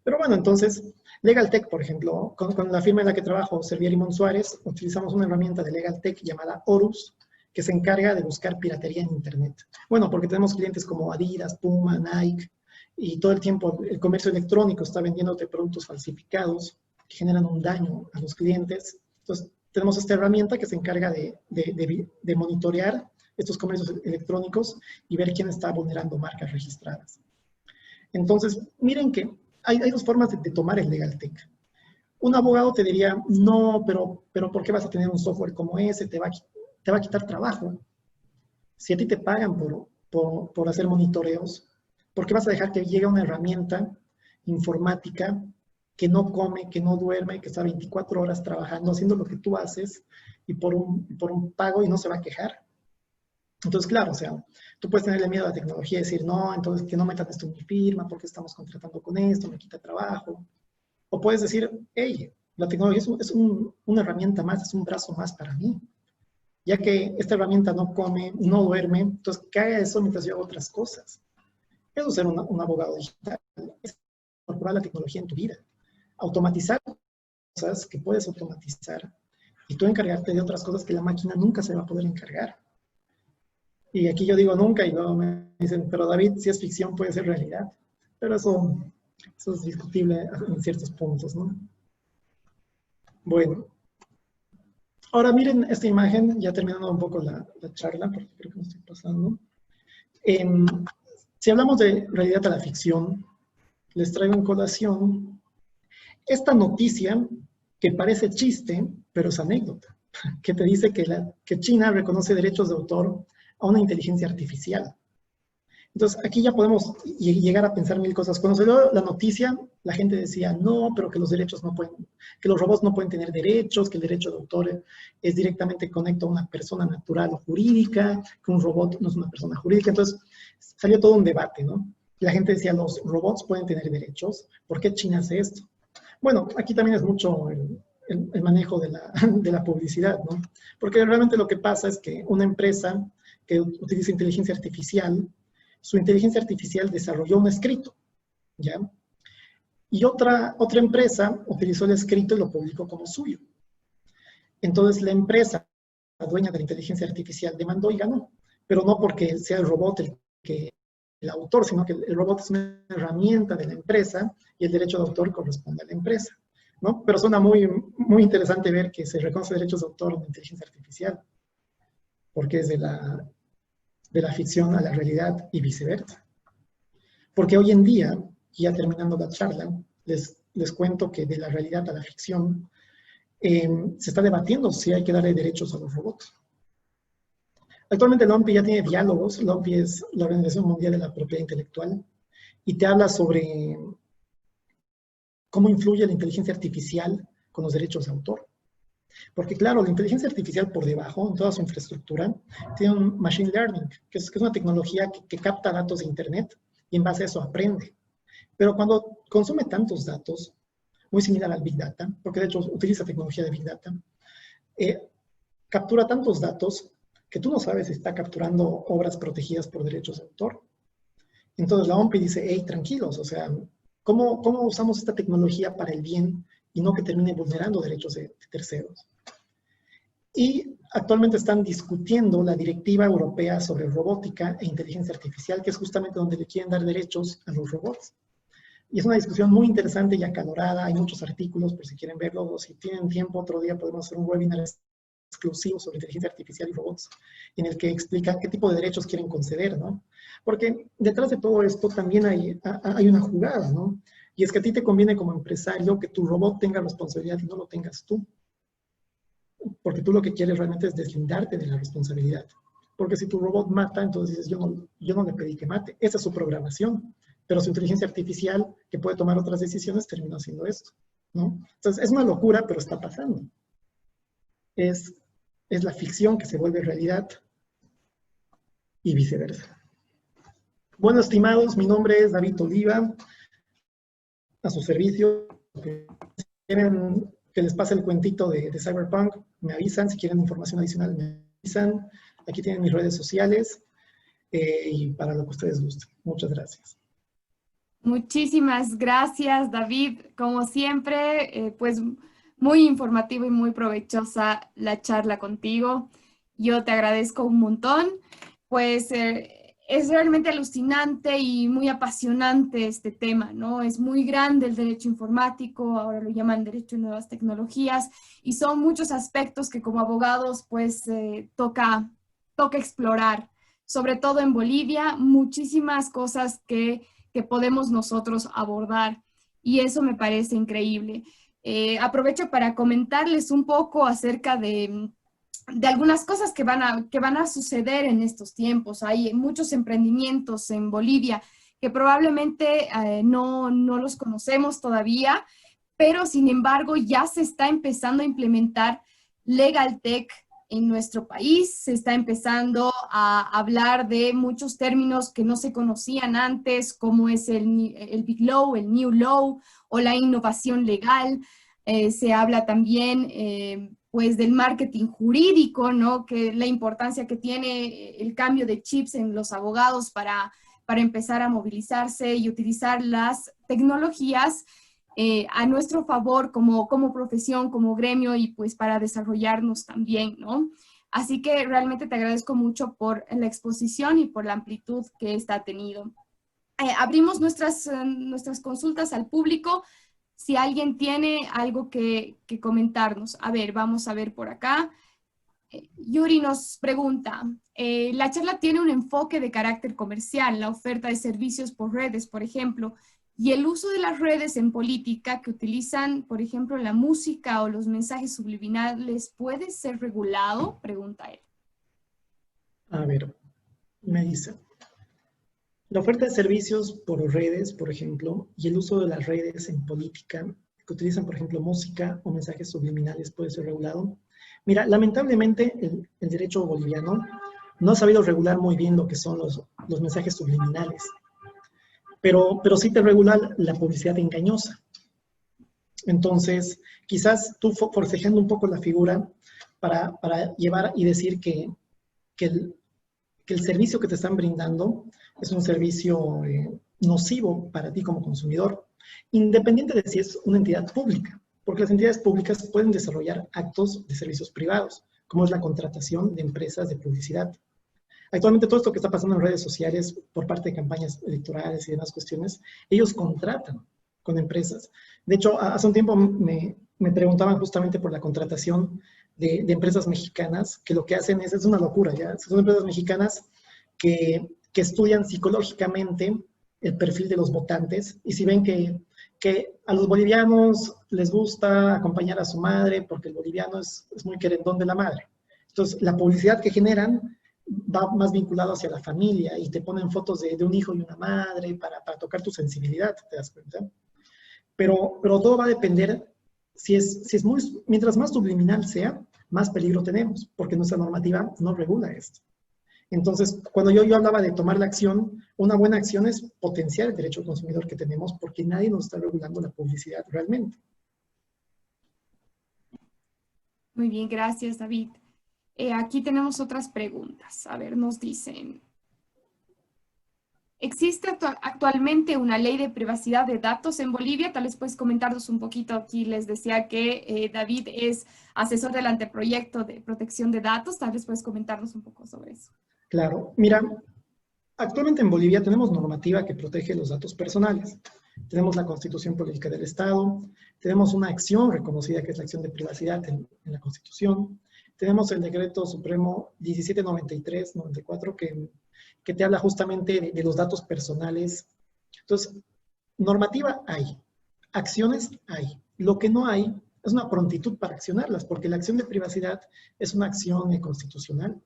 Pero bueno, entonces, LegalTech, por ejemplo, con la firma en la que trabajo, Servier y Monsuárez, utilizamos una herramienta de LegalTech llamada Horus, que se encarga de buscar piratería en Internet. Bueno, porque tenemos clientes como Adidas, Puma, Nike, y todo el tiempo el comercio electrónico está vendiéndote productos falsificados que generan un daño a los clientes. Entonces, tenemos esta herramienta que se encarga de monitorear estos comercios electrónicos y ver quién está vulnerando marcas registradas. Entonces, miren que hay dos formas de tomar el LegalTech. Un abogado te diría, no, pero ¿por qué vas a tener un software como ese? Te va a quitar trabajo. Si a ti te pagan por hacer monitoreos, ¿por qué vas a dejar que llegue una herramienta informática que no come, que no duerme, que está 24 horas trabajando, haciendo lo que tú haces y por un pago y no se va a quejar? Entonces, claro, o sea, tú puedes tenerle miedo a la tecnología y decir, no, entonces que no metan esto en mi firma, porque estamos contratando con esto, me quita trabajo. O puedes decir, hey, la tecnología es una herramienta más, es un brazo más para mí. Ya que esta herramienta no come, no duerme, entonces que haga eso mientras yo hago otras cosas. Eso es ser un abogado digital, es incorporar la tecnología en tu vida. Automatizar cosas que puedes automatizar y tú encargarte de otras cosas que la máquina nunca se va a poder encargar. Y aquí yo digo nunca y luego me dicen, pero David, si es ficción puede ser realidad. Pero eso es discutible en ciertos puntos, ¿no? Bueno, ahora miren esta imagen, ya terminando un poco la charla, porque creo que me estoy pasando. Em, si hablamos de realidad a la ficción, les traigo en colación esta noticia que parece chiste, pero es anécdota, que te dice que China reconoce derechos de autor a una inteligencia artificial. Entonces, aquí ya podemos llegar a pensar mil cosas. Cuando se dio la noticia, la gente decía, no, pero que los derechos no pueden, que los robots no pueden tener derechos, que el derecho de autor es directamente conectado a una persona natural o jurídica, que un robot no es una persona jurídica. Entonces, salió todo un debate, ¿no? Y la gente decía, los robots pueden tener derechos, ¿por qué China hace esto? Bueno, aquí también es mucho el manejo de la publicidad, ¿no? Porque realmente lo que pasa es que una empresa que utiliza inteligencia artificial, su inteligencia artificial desarrolló un escrito, ¿ya? Y otra empresa utilizó el escrito y lo publicó como suyo. Entonces la empresa, la dueña de la inteligencia artificial, demandó y ganó, pero no porque sea el robot el autor, sino que el robot es una herramienta de la empresa y el derecho de autor corresponde a la empresa, ¿no? Pero suena muy, muy interesante ver que se reconoce derechos de autor en la inteligencia artificial, porque es de la ficción a la realidad y viceversa. Porque hoy en día, ya terminando la charla, les cuento que de la realidad a la ficción se está debatiendo si hay que darle derechos a los robots. Actualmente la OMPI ya tiene diálogos. La OMPI es la Organización Mundial de la Propiedad Intelectual y te habla sobre cómo influye la inteligencia artificial con los derechos de autor. Porque claro, la inteligencia artificial por debajo, en toda su infraestructura, tiene un machine learning, que es una tecnología que capta datos de Internet y en base a eso aprende. Pero cuando consume tantos datos, muy similar al Big Data, porque de hecho utiliza tecnología de Big Data, captura tantos datos que tú no sabes si está capturando obras protegidas por derechos de autor. Entonces la OMPI dice, hey, tranquilos, o sea, ¿cómo usamos esta tecnología para el bien y no que termine vulnerando derechos de terceros? Y actualmente están discutiendo la Directiva Europea sobre Robótica e Inteligencia Artificial, que es justamente donde le quieren dar derechos a los robots. Y es una discusión muy interesante y acalorada, hay muchos artículos por si quieren verlos, o si tienen tiempo otro día podemos hacer un webinar exclusivo sobre inteligencia artificial y robots, en el que explican qué tipo de derechos quieren conceder, ¿no? Porque detrás de todo esto también hay una jugada, ¿no? Y es que a ti te conviene como empresario que tu robot tenga responsabilidad y no lo tengas tú. Porque tú lo que quieres realmente es deslindarte de la responsabilidad. Porque si tu robot mata, entonces dices, yo no le pedí que mate. Esa es su programación. Pero su inteligencia artificial, que puede tomar otras decisiones, terminó haciendo esto, ¿no? Entonces, es una locura, pero está pasando. Es la ficción que se vuelve realidad y viceversa. Bueno, estimados, mi nombre es David Oliva, a su servicio. Si quieren que les pase el cuentito de Cyberpunk, me avisan. Si quieren información adicional, me avisan. Aquí tienen mis redes sociales y para lo que ustedes gusten. Muchas gracias. Muchísimas gracias, David. Como siempre, pues muy informativo y muy provechosa la charla contigo. Yo te agradezco un montón. Pues es realmente alucinante y muy apasionante este tema, ¿no? Es muy grande el derecho informático, ahora lo llaman derecho de nuevas tecnologías, y son muchos aspectos que como abogados pues toca explorar, sobre todo en Bolivia, muchísimas cosas que podemos nosotros abordar, y eso me parece increíble. Aprovecho para comentarles un poco acerca de algunas cosas que van a suceder en estos tiempos. Hay muchos emprendimientos en Bolivia que probablemente no los conocemos todavía, pero sin embargo ya se está empezando a implementar Legal Tech en nuestro país. Se está empezando a hablar de muchos términos que no se conocían antes, como es el Big Law, el New Law o la innovación legal. Se habla también pues del marketing jurídico, ¿no? Que la importancia que tiene el cambio de chips en los abogados para empezar a movilizarse y utilizar las tecnologías a nuestro favor como profesión, como gremio y pues para desarrollarnos también, ¿no? Así que realmente te agradezco mucho por la exposición y por la amplitud que esta ha tenido. Abrimos nuestras consultas al público. si alguien tiene algo que comentarnos. A ver, vamos a ver por acá. Yuri nos pregunta, la charla tiene un enfoque de carácter comercial, la oferta de servicios por redes, por ejemplo, y el uso de las redes en política que utilizan, por ejemplo, la música o los mensajes subliminales, ¿puede ser regulado? Pregunta él. A ver, me dice, la oferta de servicios por redes, por ejemplo, y el uso de las redes en política que utilizan, por ejemplo, música o mensajes subliminales, ¿puede ser regulado? Mira, lamentablemente el derecho boliviano no ha sabido regular muy bien lo que son los mensajes subliminales, pero sí te regula la publicidad engañosa. Entonces, quizás tú forcejeando un poco la figura para llevar y decir que el servicio que te están brindando es un servicio nocivo para ti como consumidor, independiente de si es una entidad pública, porque las entidades públicas pueden desarrollar actos de servicios privados, como es la contratación de empresas de publicidad. Actualmente todo esto que está pasando en redes sociales por parte de campañas electorales y demás cuestiones, ellos contratan con empresas. De hecho, hace un tiempo me preguntaban justamente por la contratación de empresas mexicanas, que lo que hacen es una locura, ¿ya? Son empresas mexicanas que estudian psicológicamente el perfil de los votantes, y si ven que a los bolivianos les gusta acompañar a su madre, porque el boliviano es muy querendón de la madre. Entonces, la publicidad que generan va más vinculado hacia la familia, y te ponen fotos de un hijo y una madre para tocar tu sensibilidad, ¿te das cuenta? Pero todo va a depender, mientras más subliminal sea, más peligro tenemos, porque nuestra normativa no regula esto. Entonces, cuando yo hablaba de tomar la acción, una buena acción es potenciar el derecho al consumidor que tenemos, porque nadie nos está regulando la publicidad realmente. Muy bien, gracias, David. Aquí tenemos otras preguntas. A ver, nos dicen, ¿existe actualmente una ley de privacidad de datos en Bolivia? Tal vez puedes comentarnos un poquito. Aquí les decía que David es asesor del anteproyecto de protección de datos. Tal vez puedes comentarnos un poco sobre eso. Claro, mira, actualmente en Bolivia tenemos normativa que protege los datos personales. Tenemos la Constitución Política del Estado, tenemos una acción reconocida que es la acción de privacidad en la Constitución, tenemos el Decreto Supremo 1793-94 que te habla justamente de los datos personales. Entonces, normativa hay, acciones hay. Lo que no hay es una prontitud para accionarlas, porque la acción de privacidad es una acción constitucional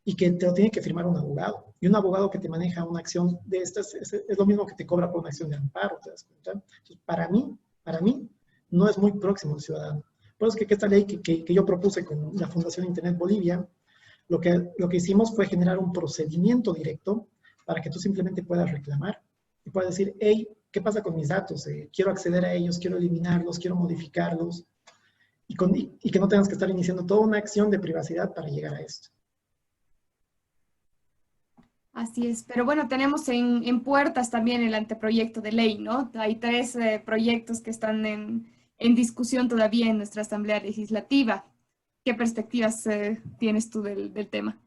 y que te lo tiene que firmar un abogado. Y un abogado que te maneja una acción de estas es lo mismo que te cobra por una acción de amparo, ¿te das cuenta? Entonces, para mí, no es muy próximo al ciudadano. Por eso es que esta ley que yo propuse con la Fundación Internet Bolivia, lo que hicimos fue generar un procedimiento directo para que tú simplemente puedas reclamar y puedas decir, hey, ¿qué pasa con mis datos? Quiero acceder a ellos, quiero eliminarlos, quiero modificarlos, y que no tengas que estar iniciando toda una acción de privacidad para llegar a esto. Así es, pero bueno, tenemos en puertas también el anteproyecto de ley, ¿no? Hay 3 proyectos que están en discusión todavía en nuestra Asamblea Legislativa. ¿Qué perspectivas tienes tú del tema?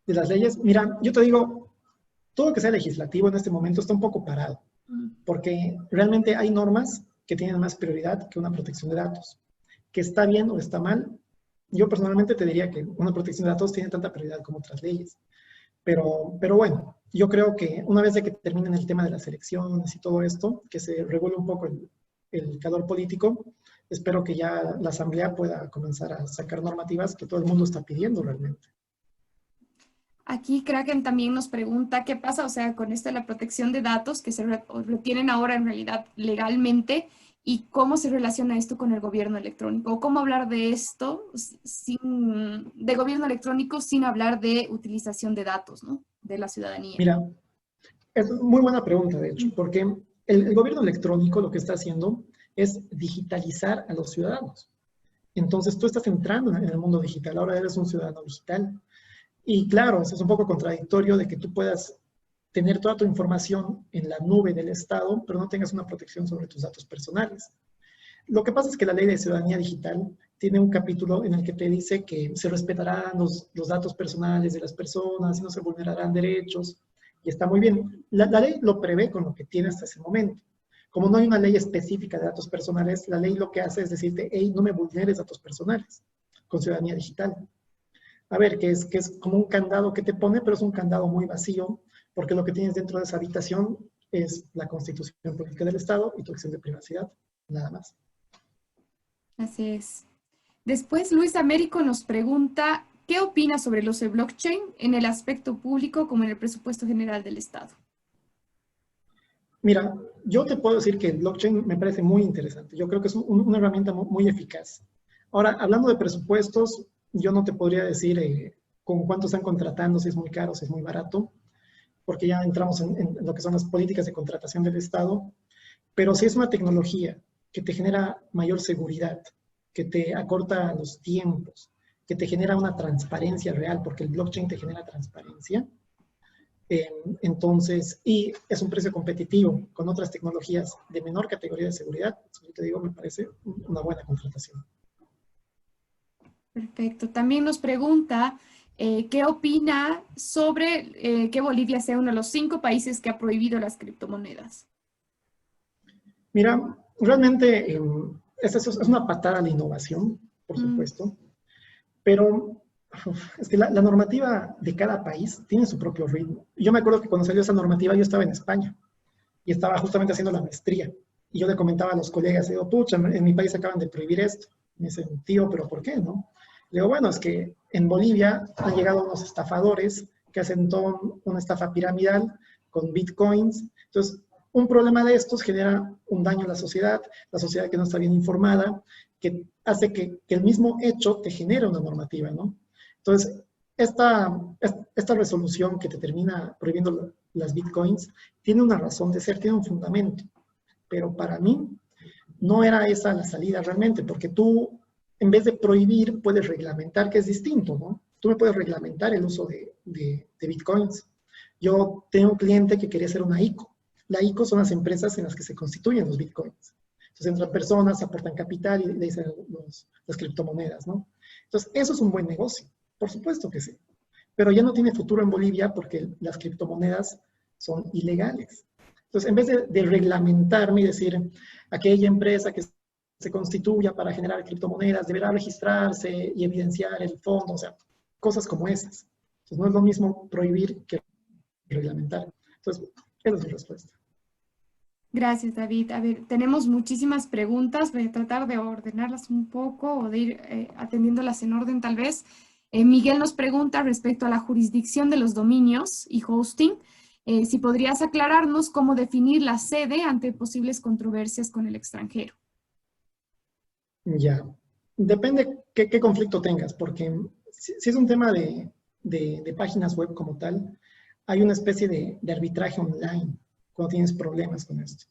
De las leyes, mira, yo te digo, todo lo que sea legislativo en este momento está un poco parado, porque realmente hay normas que tienen más prioridad que una protección de datos. Que está bien o está mal, yo personalmente te diría que una protección de datos tiene tanta prioridad como otras leyes. Pero bueno, yo creo que una vez de que terminen el tema de las elecciones y todo esto, que se regule un poco el calor político, espero que ya la Asamblea pueda comenzar a sacar normativas que todo el mundo está pidiendo realmente. Aquí Kraken también nos pregunta qué pasa, o sea, con esto de la protección de datos que se retienen ahora en realidad legalmente, y cómo se relaciona esto con el gobierno electrónico, o cómo hablar de esto de gobierno electrónico sin hablar de utilización de datos, ¿no? De la ciudadanía. Mira, es muy buena pregunta, de hecho, porque el gobierno electrónico lo que está haciendo es digitalizar a los ciudadanos. Entonces tú estás entrando en el mundo digital, ahora eres un ciudadano digital. Y claro, eso es un poco contradictorio de que tú puedas tener toda tu información en la nube del Estado, pero no tengas una protección sobre tus datos personales. Lo que pasa es que la Ley de Ciudadanía Digital tiene un capítulo en el que te dice que se respetarán los datos personales de las personas y no se vulnerarán derechos, y está muy bien. La ley lo prevé con lo que tiene hasta ese momento, Como no hay una ley específica de datos personales, la ley lo que hace es decirte, hey, no me vulneres datos personales con ciudadanía digital. A ver, que es como un candado que te pone, pero es un candado muy vacío, porque lo que tienes dentro de esa habitación es la Constitución Política del Estado y tu acción de privacidad, nada más. Así es. Después, Luis Américo nos pregunta, ¿qué opina sobre el uso de blockchain en el aspecto público como en el presupuesto general del Estado? Mira, yo te puedo decir que el blockchain me parece muy interesante. Yo creo que es una herramienta muy eficaz. Ahora, hablando de presupuestos, yo no te podría decir con cuánto están contratando, si es muy caro, si es muy barato, porque ya entramos en lo que son las políticas de contratación del Estado, pero si es una tecnología que te genera mayor seguridad, que te acorta los tiempos, que te genera una transparencia real, porque el blockchain te genera transparencia, entonces, y es un precio competitivo con otras tecnologías de menor categoría de seguridad, yo te digo, me parece una buena contratación. Perfecto. También nos pregunta qué opina sobre que Bolivia sea uno de los 5 países que ha prohibido las criptomonedas. Mira, realmente es una patada a la innovación, por supuesto, pero es que la normativa de cada país tiene su propio ritmo. Yo me acuerdo que cuando salió esa normativa yo estaba en España y estaba justamente haciendo la maestría. Y yo le comentaba a los colegas, digo, pucha, en mi país acaban de prohibir esto. Me dicen, tío, ¿pero por qué, no? Le digo, bueno, es que en Bolivia han llegado unos estafadores que hacen toda una estafa piramidal con bitcoins. Entonces, un problema de estos genera un daño a la sociedad que no está bien informada, que hace que el mismo hecho te genere una normativa, ¿no? Entonces, esta resolución que te termina prohibiendo las bitcoins tiene una razón de ser, tiene un fundamento, pero para mí no era esa la salida realmente, porque tú, en vez de prohibir, puedes reglamentar, que es distinto, ¿no? Tú me puedes reglamentar el uso de bitcoins. Yo tengo un cliente que quería hacer una ICO. La ICO son las empresas en las que se constituyen los bitcoins. Entonces entran personas, aportan capital y le dicen las criptomonedas, ¿no? Entonces, eso es un buen negocio, por supuesto que sí. Pero ya no tiene futuro en Bolivia porque las criptomonedas son ilegales. Entonces, en vez de reglamentarme y decir, aquella empresa que se constituya para generar criptomonedas deberá registrarse y evidenciar el fondo, o sea, cosas como esas. Entonces, no es lo mismo prohibir que reglamentar. Entonces, esa es mi respuesta. Gracias, David. A ver, tenemos muchísimas preguntas. Voy a tratar de ordenarlas un poco o de ir atendiéndolas en orden, tal vez. Miguel nos pregunta respecto a la jurisdicción de los dominios y hosting. Si podrías aclararnos cómo definir la sede ante posibles controversias con el extranjero. Ya. Depende qué conflicto tengas, porque si es un tema de páginas web como tal, hay una especie de arbitraje online cuando tienes problemas con esto.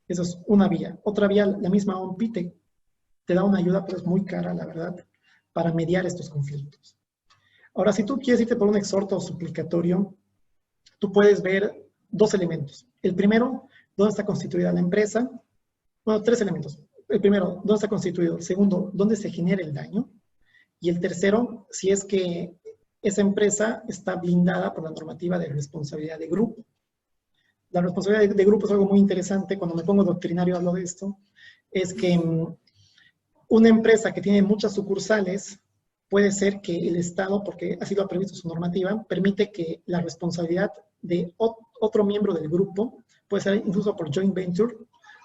Eso es una vía. Otra vía, la misma OMPI te da una ayuda, pero es muy cara, la verdad, para mediar estos conflictos. Ahora, si tú quieres irte por un exhorto suplicatorio, tú puedes ver 2 elementos. El primero, ¿dónde está constituida la empresa? Bueno, 3 elementos. El primero, ¿dónde está constituido? El segundo, ¿dónde se genera el daño? Y el tercero, si es que esa empresa está blindada por la normativa de responsabilidad de grupo. La responsabilidad de grupo es algo muy interesante. Cuando me pongo doctrinario hablo de esto. Es que una empresa que tiene muchas sucursales puede ser que el Estado, porque así lo ha previsto su normativa, permite que la responsabilidad de otro miembro del grupo, puede ser incluso por joint venture,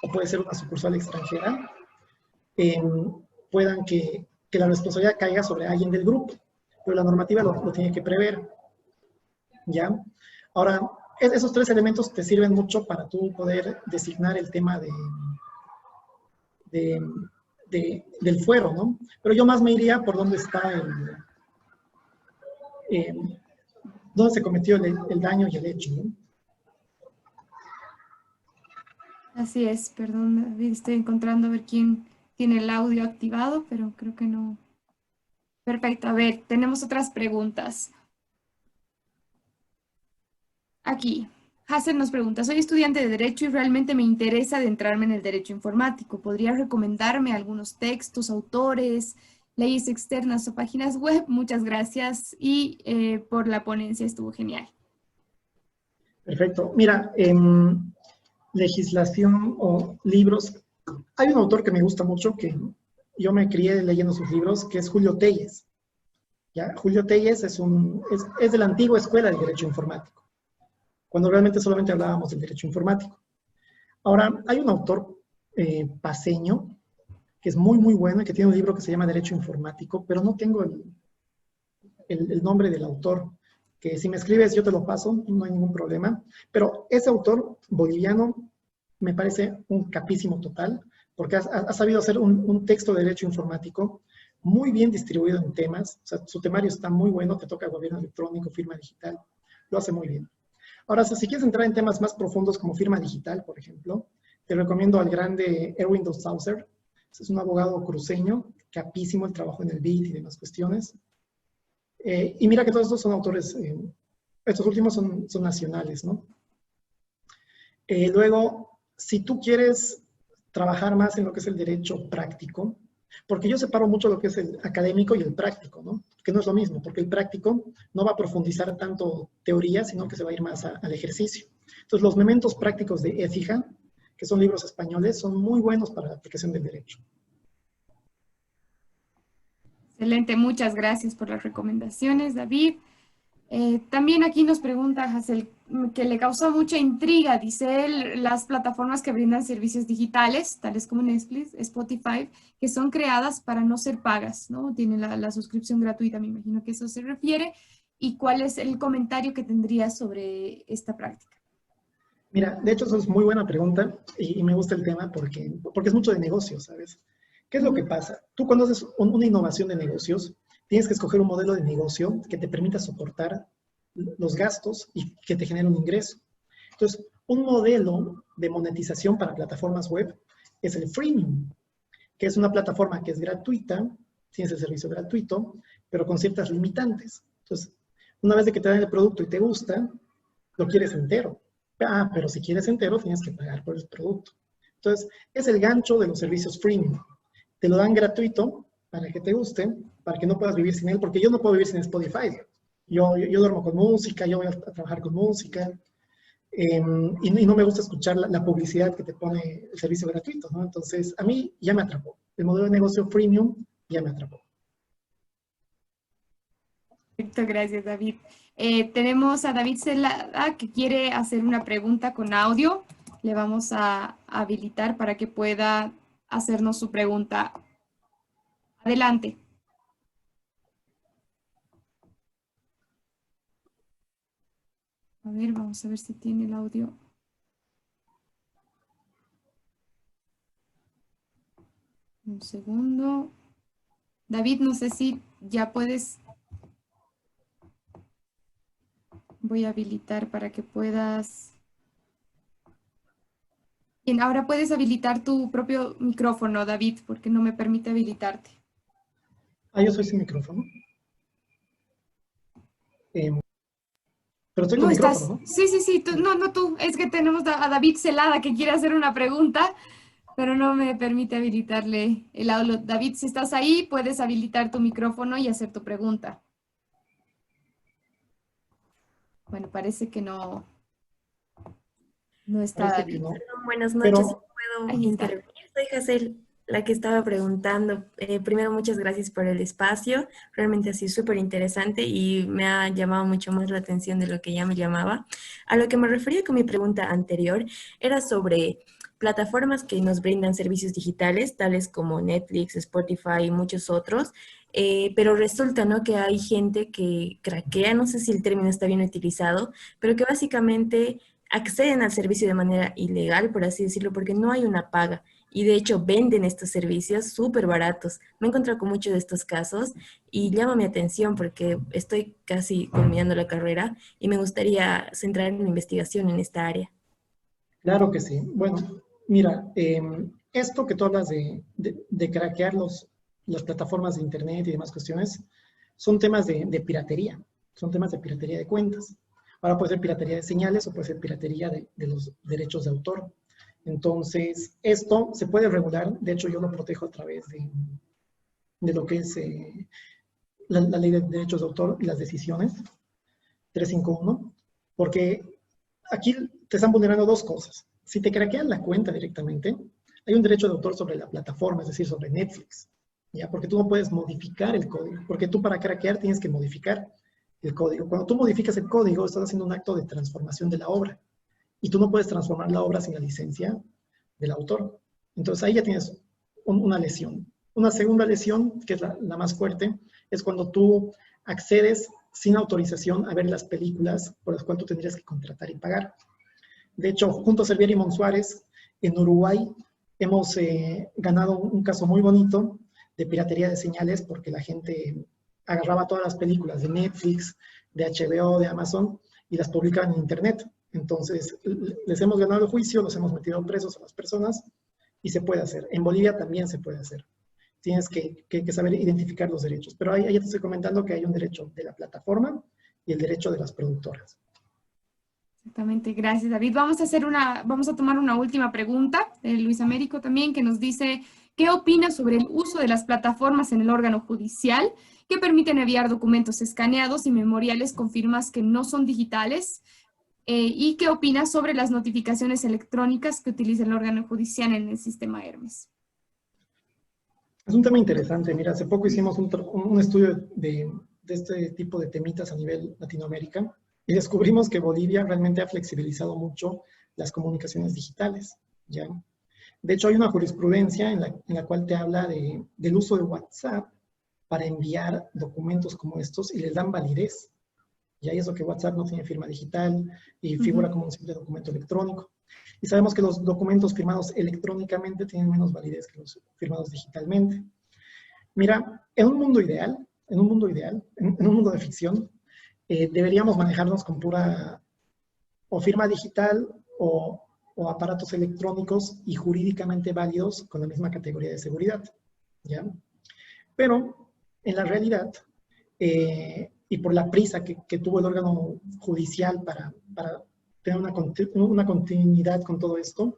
o puede ser una sucursal extranjera, puedan que la responsabilidad caiga sobre alguien del grupo. Pero la normativa lo tiene que prever. ¿Ya? Ahora, esos 3 elementos te sirven mucho para tú poder designar el tema del fuero, ¿no? Pero yo más me iría por dónde está dónde se cometió el daño y el hecho, ¿no? Así es, perdón, David, estoy encontrando a ver quién tiene el audio activado, pero creo que no. Perfecto, a ver, tenemos otras preguntas. Aquí, Hazel nos pregunta, soy estudiante de Derecho y realmente me interesa adentrarme en el derecho informático. ¿Podrías recomendarme algunos textos, autores, leyes externas o páginas web? Muchas gracias y por la ponencia, estuvo genial. Perfecto. Mira, legislación o libros. Hay un autor que me gusta mucho, que yo me crié leyendo sus libros, que es Julio Telles. ¿Ya? Julio Telles es de la antigua escuela del derecho informático, cuando realmente solamente hablábamos del derecho informático. Ahora, hay un autor paceño que es muy, muy bueno y que tiene un libro que se llama Derecho Informático, pero no tengo el nombre del autor, que si me escribes yo te lo paso, no hay ningún problema. Pero ese autor boliviano me parece un capísimo total, porque ha sabido hacer un texto de derecho informático muy bien distribuido en temas. O sea, su temario está muy bueno, te toca gobierno electrónico, firma digital, lo hace muy bien. Ahora, si quieres entrar en temas más profundos como firma digital, por ejemplo, te recomiendo al grande Erwin dos Sauser. Es un abogado cruceño, capísimo el trabajo en el BIT y demás cuestiones. Y mira que todos estos son autores, estos últimos son nacionales, ¿no? Luego, si tú quieres trabajar más en lo que es el derecho práctico, porque yo separo mucho lo que es el académico y el práctico, ¿no? Que no es lo mismo, porque el práctico no va a profundizar tanto teoría, sino que se va a ir más al ejercicio. Entonces, los mementos prácticos de Écija, que son libros españoles, son muy buenos para la aplicación del derecho. Excelente, muchas gracias por las recomendaciones, David. También aquí nos pregunta Hazel, que le causó mucha intriga, dice él, las plataformas que brindan servicios digitales, tales como Netflix, Spotify, que son creadas para no ser pagas, ¿no? Tienen la suscripción gratuita, me imagino que eso se refiere. ¿Y cuál es el comentario que tendrías sobre esta práctica? Mira, de hecho, eso es muy buena pregunta y me gusta el tema porque es mucho de negocios, ¿sabes? ¿Qué es lo que pasa? Tú cuando haces una innovación de negocios, tienes que escoger un modelo de negocio que te permita soportar los gastos y que te genere un ingreso. Entonces, un modelo de monetización para plataformas web es el freemium, que es una plataforma que es gratuita, tienes el servicio gratuito, pero con ciertas limitantes. Entonces, una vez de que te dan el producto y te gusta, lo quieres entero. Ah, pero si quieres entero, tienes que pagar por el producto. Entonces, es el gancho de los servicios freemium. Te lo dan gratuito para que te guste, para que no puedas vivir sin él, porque yo no puedo vivir sin Spotify. Yo duermo con música, yo voy a trabajar con música, y no me gusta escuchar la publicidad que te pone el servicio gratuito, ¿no? Entonces, a mí ya me atrapó. El modelo de negocio freemium ya me atrapó. Perfecto, gracias, David. Tenemos a David Celada que quiere hacer una pregunta con audio. Le vamos a habilitar para que pueda hacernos su pregunta. Adelante. A ver, vamos a ver si tiene el audio. Un segundo. David, no sé si ya puedes. Voy a habilitar para que puedas. Bien, ahora puedes habilitar tu propio micrófono, David, porque no me permite habilitarte. Ah, yo soy sin micrófono. Pero estoy con No micrófono, estás. ¿no? Sí, no tú. Es que tenemos a David Celada que quiere hacer una pregunta, pero no me permite habilitarle el audio. David, si estás ahí, puedes habilitar tu micrófono y hacer tu pregunta. Bueno, parece que no está Parece que David. no. Buenas noches, Pero, ¿puedo Ahí está. intervenir? Soy Hazel, la que estaba preguntando. Primero, muchas gracias por el espacio. Realmente ha sido súper interesante y me ha llamado mucho más la atención de lo que ya me llamaba. A lo que me refería con mi pregunta anterior era sobre plataformas que nos brindan servicios digitales, tales como Netflix, Spotify y muchos otros. Pero resulta, ¿no?, que hay gente que craquea, no sé si el término está bien utilizado, pero que básicamente acceden al servicio de manera ilegal, por así decirlo, porque no hay una paga. Y de hecho venden estos servicios súper baratos. Me he encontrado con muchos de estos casos y llama mi atención porque estoy casi culminando la carrera y me gustaría centrar mi investigación en esta área. claro que sí. Bueno, mira, esto que tú hablas de craquear las plataformas de Internet y demás cuestiones, son temas de piratería, son temas de piratería de cuentas. Ahora puede ser piratería de señales o puede ser piratería de los derechos de autor. Entonces, esto se puede regular, de hecho yo lo protejo a través de lo que es la ley de derechos de autor y las decisiones 351, porque aquí te están vulnerando dos cosas. si te craquean la cuenta directamente, hay un derecho de autor sobre la plataforma, es decir, sobre Netflix, ¿ya? Porque tú no puedes modificar el código, porque tú para craquear tienes que modificar el código. Cuando tú modificas el código, estás haciendo un acto de transformación de la obra, y tú no puedes transformar la obra sin la licencia del autor. Entonces ahí ya tienes una lesión. Una segunda lesión, que es la más fuerte, es cuando tú accedes sin autorización a ver las películas por las cuales tú tendrías que contratar y pagar. De hecho, junto a Servier y Monsuárez, en Uruguay, hemos ganado un caso muy bonito de piratería de señales porque la gente agarraba todas las películas de Netflix, de HBO, de Amazon y las publicaban en Internet. Entonces, les hemos ganado el juicio, los hemos metido presos a las personas y se puede hacer. En Bolivia también se puede hacer. Tienes que saber identificar los derechos. Pero ahí ya te estoy comentando que hay un derecho de la plataforma y el derecho de las productoras. Exactamente, gracias David. Vamos a tomar una última pregunta de Luis Américo también, que nos dice, ¿qué opina sobre el uso de las plataformas en el órgano judicial que permiten enviar documentos escaneados y memoriales con firmas que no son digitales? ¿Y qué opina sobre las notificaciones electrónicas que utiliza el órgano judicial en el sistema Hermes? Es un tema interesante. Mira, hace poco hicimos un estudio de este tipo de temitas a nivel Latinoamérica y descubrimos que Bolivia realmente ha flexibilizado mucho las comunicaciones digitales, ¿ya? De hecho, hay una jurisprudencia en la cual te habla del uso de WhatsApp para enviar documentos como estos y les dan validez. Y ahí eso que WhatsApp no tiene firma digital y figura como un simple documento electrónico. Y sabemos que los documentos firmados electrónicamente tienen menos validez que los firmados digitalmente. Mira, en un mundo ideal, en un mundo de ficción, deberíamos manejarnos con pura o firma digital o aparatos electrónicos y jurídicamente válidos con la misma categoría de seguridad, ¿ya? Pero en la realidad, y por la prisa que tuvo el órgano judicial para tener una continuidad con todo esto,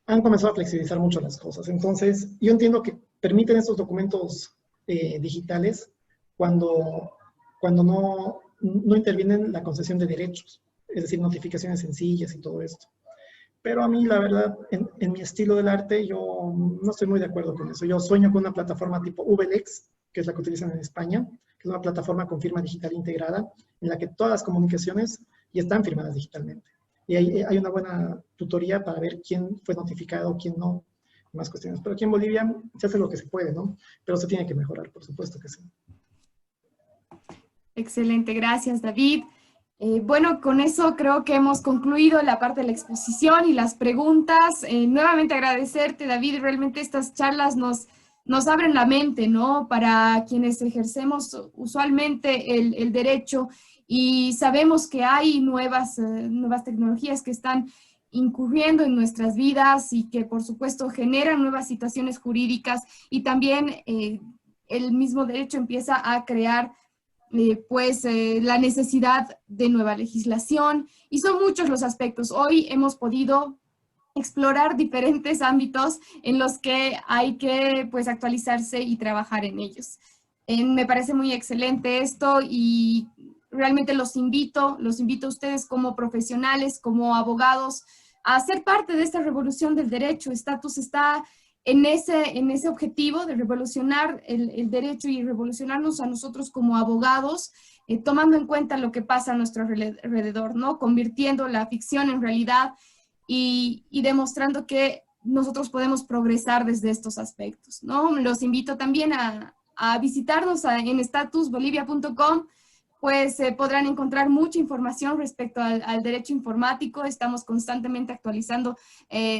han comenzado a flexibilizar mucho las cosas. Entonces, yo entiendo que permiten estos documentos digitales cuando no intervienen la concesión de derechos, es decir, notificaciones sencillas y todo esto. Pero a mí, la verdad, en mi estilo del arte, yo no estoy muy de acuerdo con eso. Yo sueño con una plataforma tipo VLEX, que es la que utilizan en España, que es una plataforma con firma digital integrada, en la que todas las comunicaciones ya están firmadas digitalmente. Y hay una buena tutoría para ver quién fue notificado, quién no, más cuestiones. Pero aquí en Bolivia se hace lo que se puede, ¿no? Pero se tiene que mejorar, por supuesto que sí. Excelente, gracias David. Bueno, con eso creo que hemos concluido la parte de la exposición y las preguntas. Nuevamente agradecerte, David, realmente estas charlas nos abren la mente, ¿no? Para quienes ejercemos usualmente el derecho y sabemos que hay nuevas tecnologías que están incurriendo en nuestras vidas y que por supuesto generan nuevas situaciones jurídicas y también el mismo derecho empieza a crear la necesidad de nueva legislación y son muchos los aspectos. Hoy hemos podido explorar diferentes ámbitos en los que hay que pues actualizarse y trabajar en ellos. Me parece muy excelente esto y realmente los invito a ustedes como profesionales, como abogados, a ser parte de esta revolución del derecho. Status está en ese objetivo de revolucionar el derecho y revolucionarnos a nosotros como abogados, tomando en cuenta lo que pasa a nuestro alrededor, ¿no? Convirtiendo la ficción en realidad y demostrando que nosotros podemos progresar desde estos aspectos, ¿no? Los invito también a visitarnos en statusbolivia.com, pues podrán encontrar mucha información respecto al derecho informático. Estamos constantemente actualizando,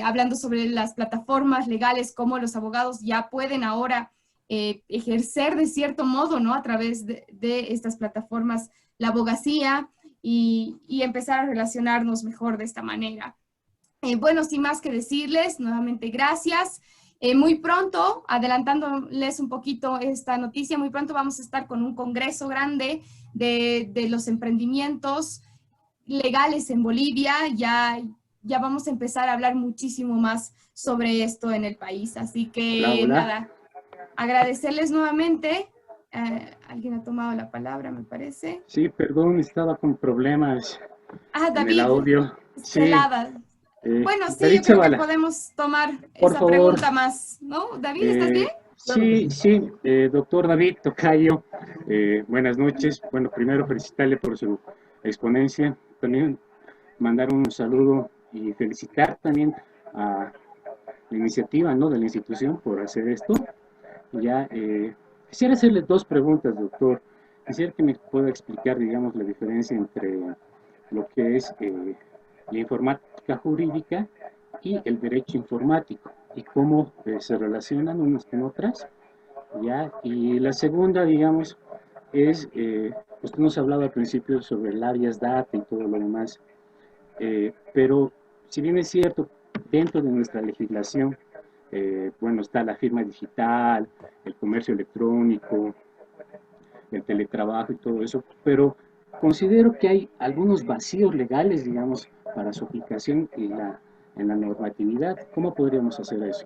hablando sobre las plataformas legales, cómo los abogados ya pueden ahora ejercer de cierto modo, ¿no? A través de estas plataformas la abogacía y empezar a relacionarnos mejor de esta manera. Bueno, sin más que decirles, nuevamente gracias. Muy pronto, adelantándoles un poquito esta noticia, muy pronto vamos a estar con un congreso grande de los emprendimientos legales en Bolivia. Ya vamos a empezar a hablar muchísimo más sobre esto en el país. Así que nada, agradecerles nuevamente. Alguien ha tomado la palabra, me parece. Sí, perdón, estaba con problemas en David el audio. Sí. Celada. Bueno, sí, David yo creo que Zavala, podemos tomar por esa favor. pregunta más, ¿no? David, ¿estás bien? Sí, sí, doctor David Tocayo, buenas noches. Bueno, primero felicitarle por su exponencia, también mandar un saludo y felicitar también a la iniciativa, ¿no?, de la institución por hacer esto. Ya, quisiera hacerle dos preguntas, doctor. Quisiera que me pueda explicar, digamos, la diferencia entre lo que es la informática jurídica y el derecho informático y cómo se relacionan unas con otras, ¿ya? Y la segunda, digamos, es, usted nos ha hablado al principio sobre el Arias Data y todo lo demás, pero si bien es cierto, dentro de nuestra legislación, bueno, está la firma digital, el comercio electrónico, el teletrabajo y todo eso, pero considero que hay algunos vacíos legales, digamos, para su aplicación en la normatividad. ¿Cómo podríamos hacer eso?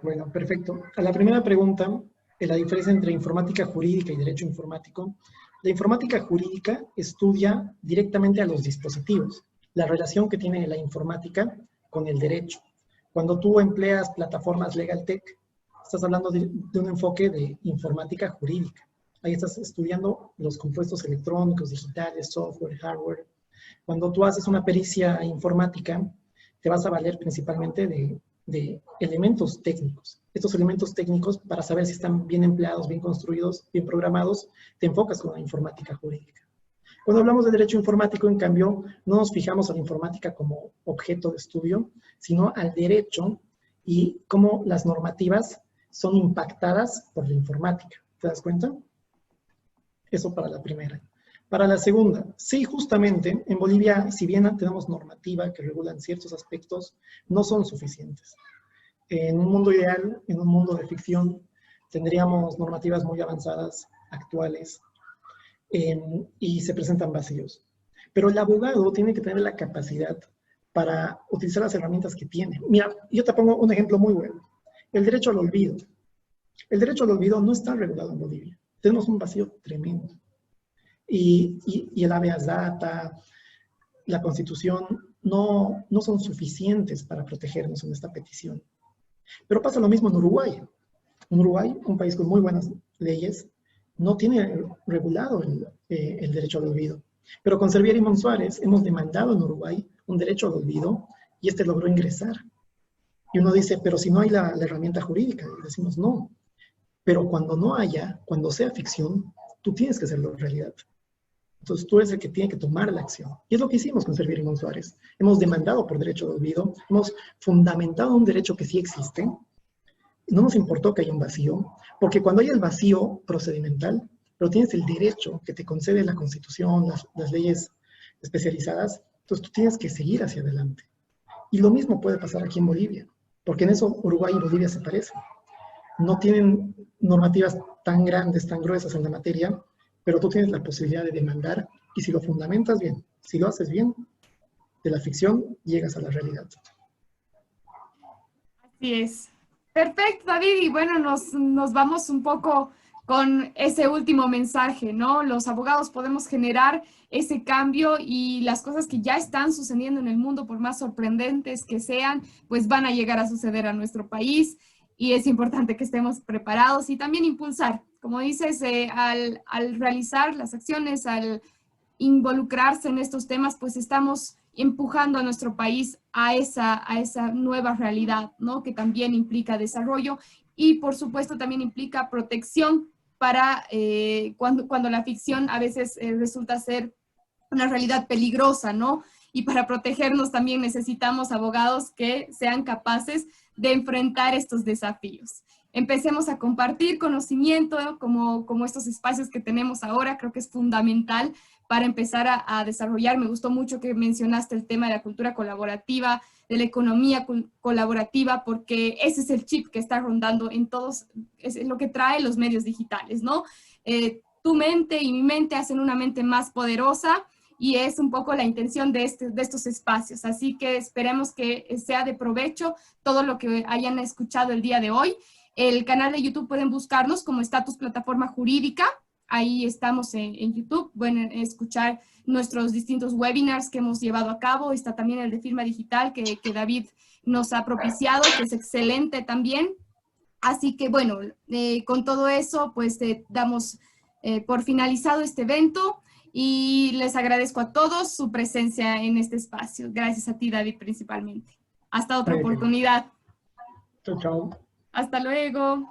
Bueno, perfecto. A la primera pregunta, la diferencia entre informática jurídica y derecho informático. La informática jurídica estudia directamente a los dispositivos, la relación que tiene la informática con el derecho. Cuando tú empleas plataformas LegalTech, estás hablando de un enfoque de informática jurídica. Ahí estás estudiando los compuestos electrónicos, digitales, software, hardware. Cuando tú haces una pericia informática, te vas a valer principalmente de elementos técnicos. Estos elementos técnicos, para saber si están bien empleados, bien construidos, bien programados, te enfocas con la informática jurídica. Cuando hablamos de derecho informático, en cambio, no nos fijamos a la informática como objeto de estudio, sino al derecho y cómo las normativas son impactadas por la informática. ¿Te das cuenta? Eso para la primera. Para la segunda, sí, justamente en Bolivia, si bien tenemos normativa que regulan ciertos aspectos, no son suficientes. En un mundo ideal, en un mundo de ficción, tendríamos normativas muy avanzadas, actuales, y se presentan vacíos. Pero el abogado tiene que tener la capacidad para utilizar las herramientas que tiene. Mira, yo te pongo un ejemplo muy bueno. El derecho al olvido. El derecho al olvido no está regulado en Bolivia. Tenemos un vacío tremendo. Y el habeas data, la Constitución, no son suficientes para protegernos en esta petición. Pero pasa lo mismo en Uruguay. En Uruguay, un país con muy buenas leyes, no tiene regulado el derecho al olvido. Pero con Servier y Monsuárez hemos demandado en Uruguay un derecho al olvido y este logró ingresar. Y uno dice, pero si no hay la herramienta jurídica, y decimos no. Pero cuando no haya, cuando sea ficción, tú tienes que hacerlo realidad. Entonces tú eres el que tiene que tomar la acción. Y es lo que hicimos con Servier y Monsuárez. Hemos demandado por derecho al olvido, hemos fundamentado un derecho que sí existe. No nos importó que haya un vacío, porque cuando hay el vacío procedimental, pero tienes el derecho que te concede la Constitución, las leyes especializadas, entonces tú tienes que seguir hacia adelante. Y lo mismo puede pasar aquí en Bolivia, porque en eso Uruguay y Bolivia se parecen. No tienen normativas tan grandes, tan gruesas en la materia, pero tú tienes la posibilidad de demandar y si lo fundamentas bien, si lo haces bien, de la ficción llegas a la realidad. Así es. Perfecto, David. Y bueno, nos vamos un poco con ese último mensaje, ¿no? Los abogados podemos generar ese cambio y las cosas que ya están sucediendo en el mundo, por más sorprendentes que sean, pues van a llegar a suceder a nuestro país y es importante que estemos preparados y también impulsar, como dices, al realizar las acciones, al involucrarse en estos temas, pues estamos empujando a nuestro país a esa nueva realidad, ¿no? Que también implica desarrollo y, por supuesto, también implica protección para cuando la ficción a veces resulta ser una realidad peligrosa, ¿no? Y para protegernos también necesitamos abogados que sean capaces de enfrentar estos desafíos. Empecemos a compartir conocimiento, ¿no? como estos espacios que tenemos ahora, creo que es fundamental para empezar a desarrollar. Me gustó mucho que mencionaste el tema de la cultura colaborativa, de la economía colaborativa, porque ese es el chip que está rondando en todos, es lo que trae los medios digitales, ¿no? Tu mente y mi mente hacen una mente más poderosa y es un poco la intención de estos espacios. Así que esperemos que sea de provecho todo lo que hayan escuchado el día de hoy. El canal de YouTube pueden buscarnos como Estatus Plataforma Jurídica. Ahí estamos en YouTube, pueden escuchar nuestros distintos webinars que hemos llevado a cabo. Está también el de firma digital que David nos ha propiciado, que es excelente también. Así que bueno, con todo eso, pues damos por finalizado este evento y les agradezco a todos su presencia en este espacio. Gracias a ti, David, principalmente. Hasta otra oportunidad. Chao, chao. Hasta luego.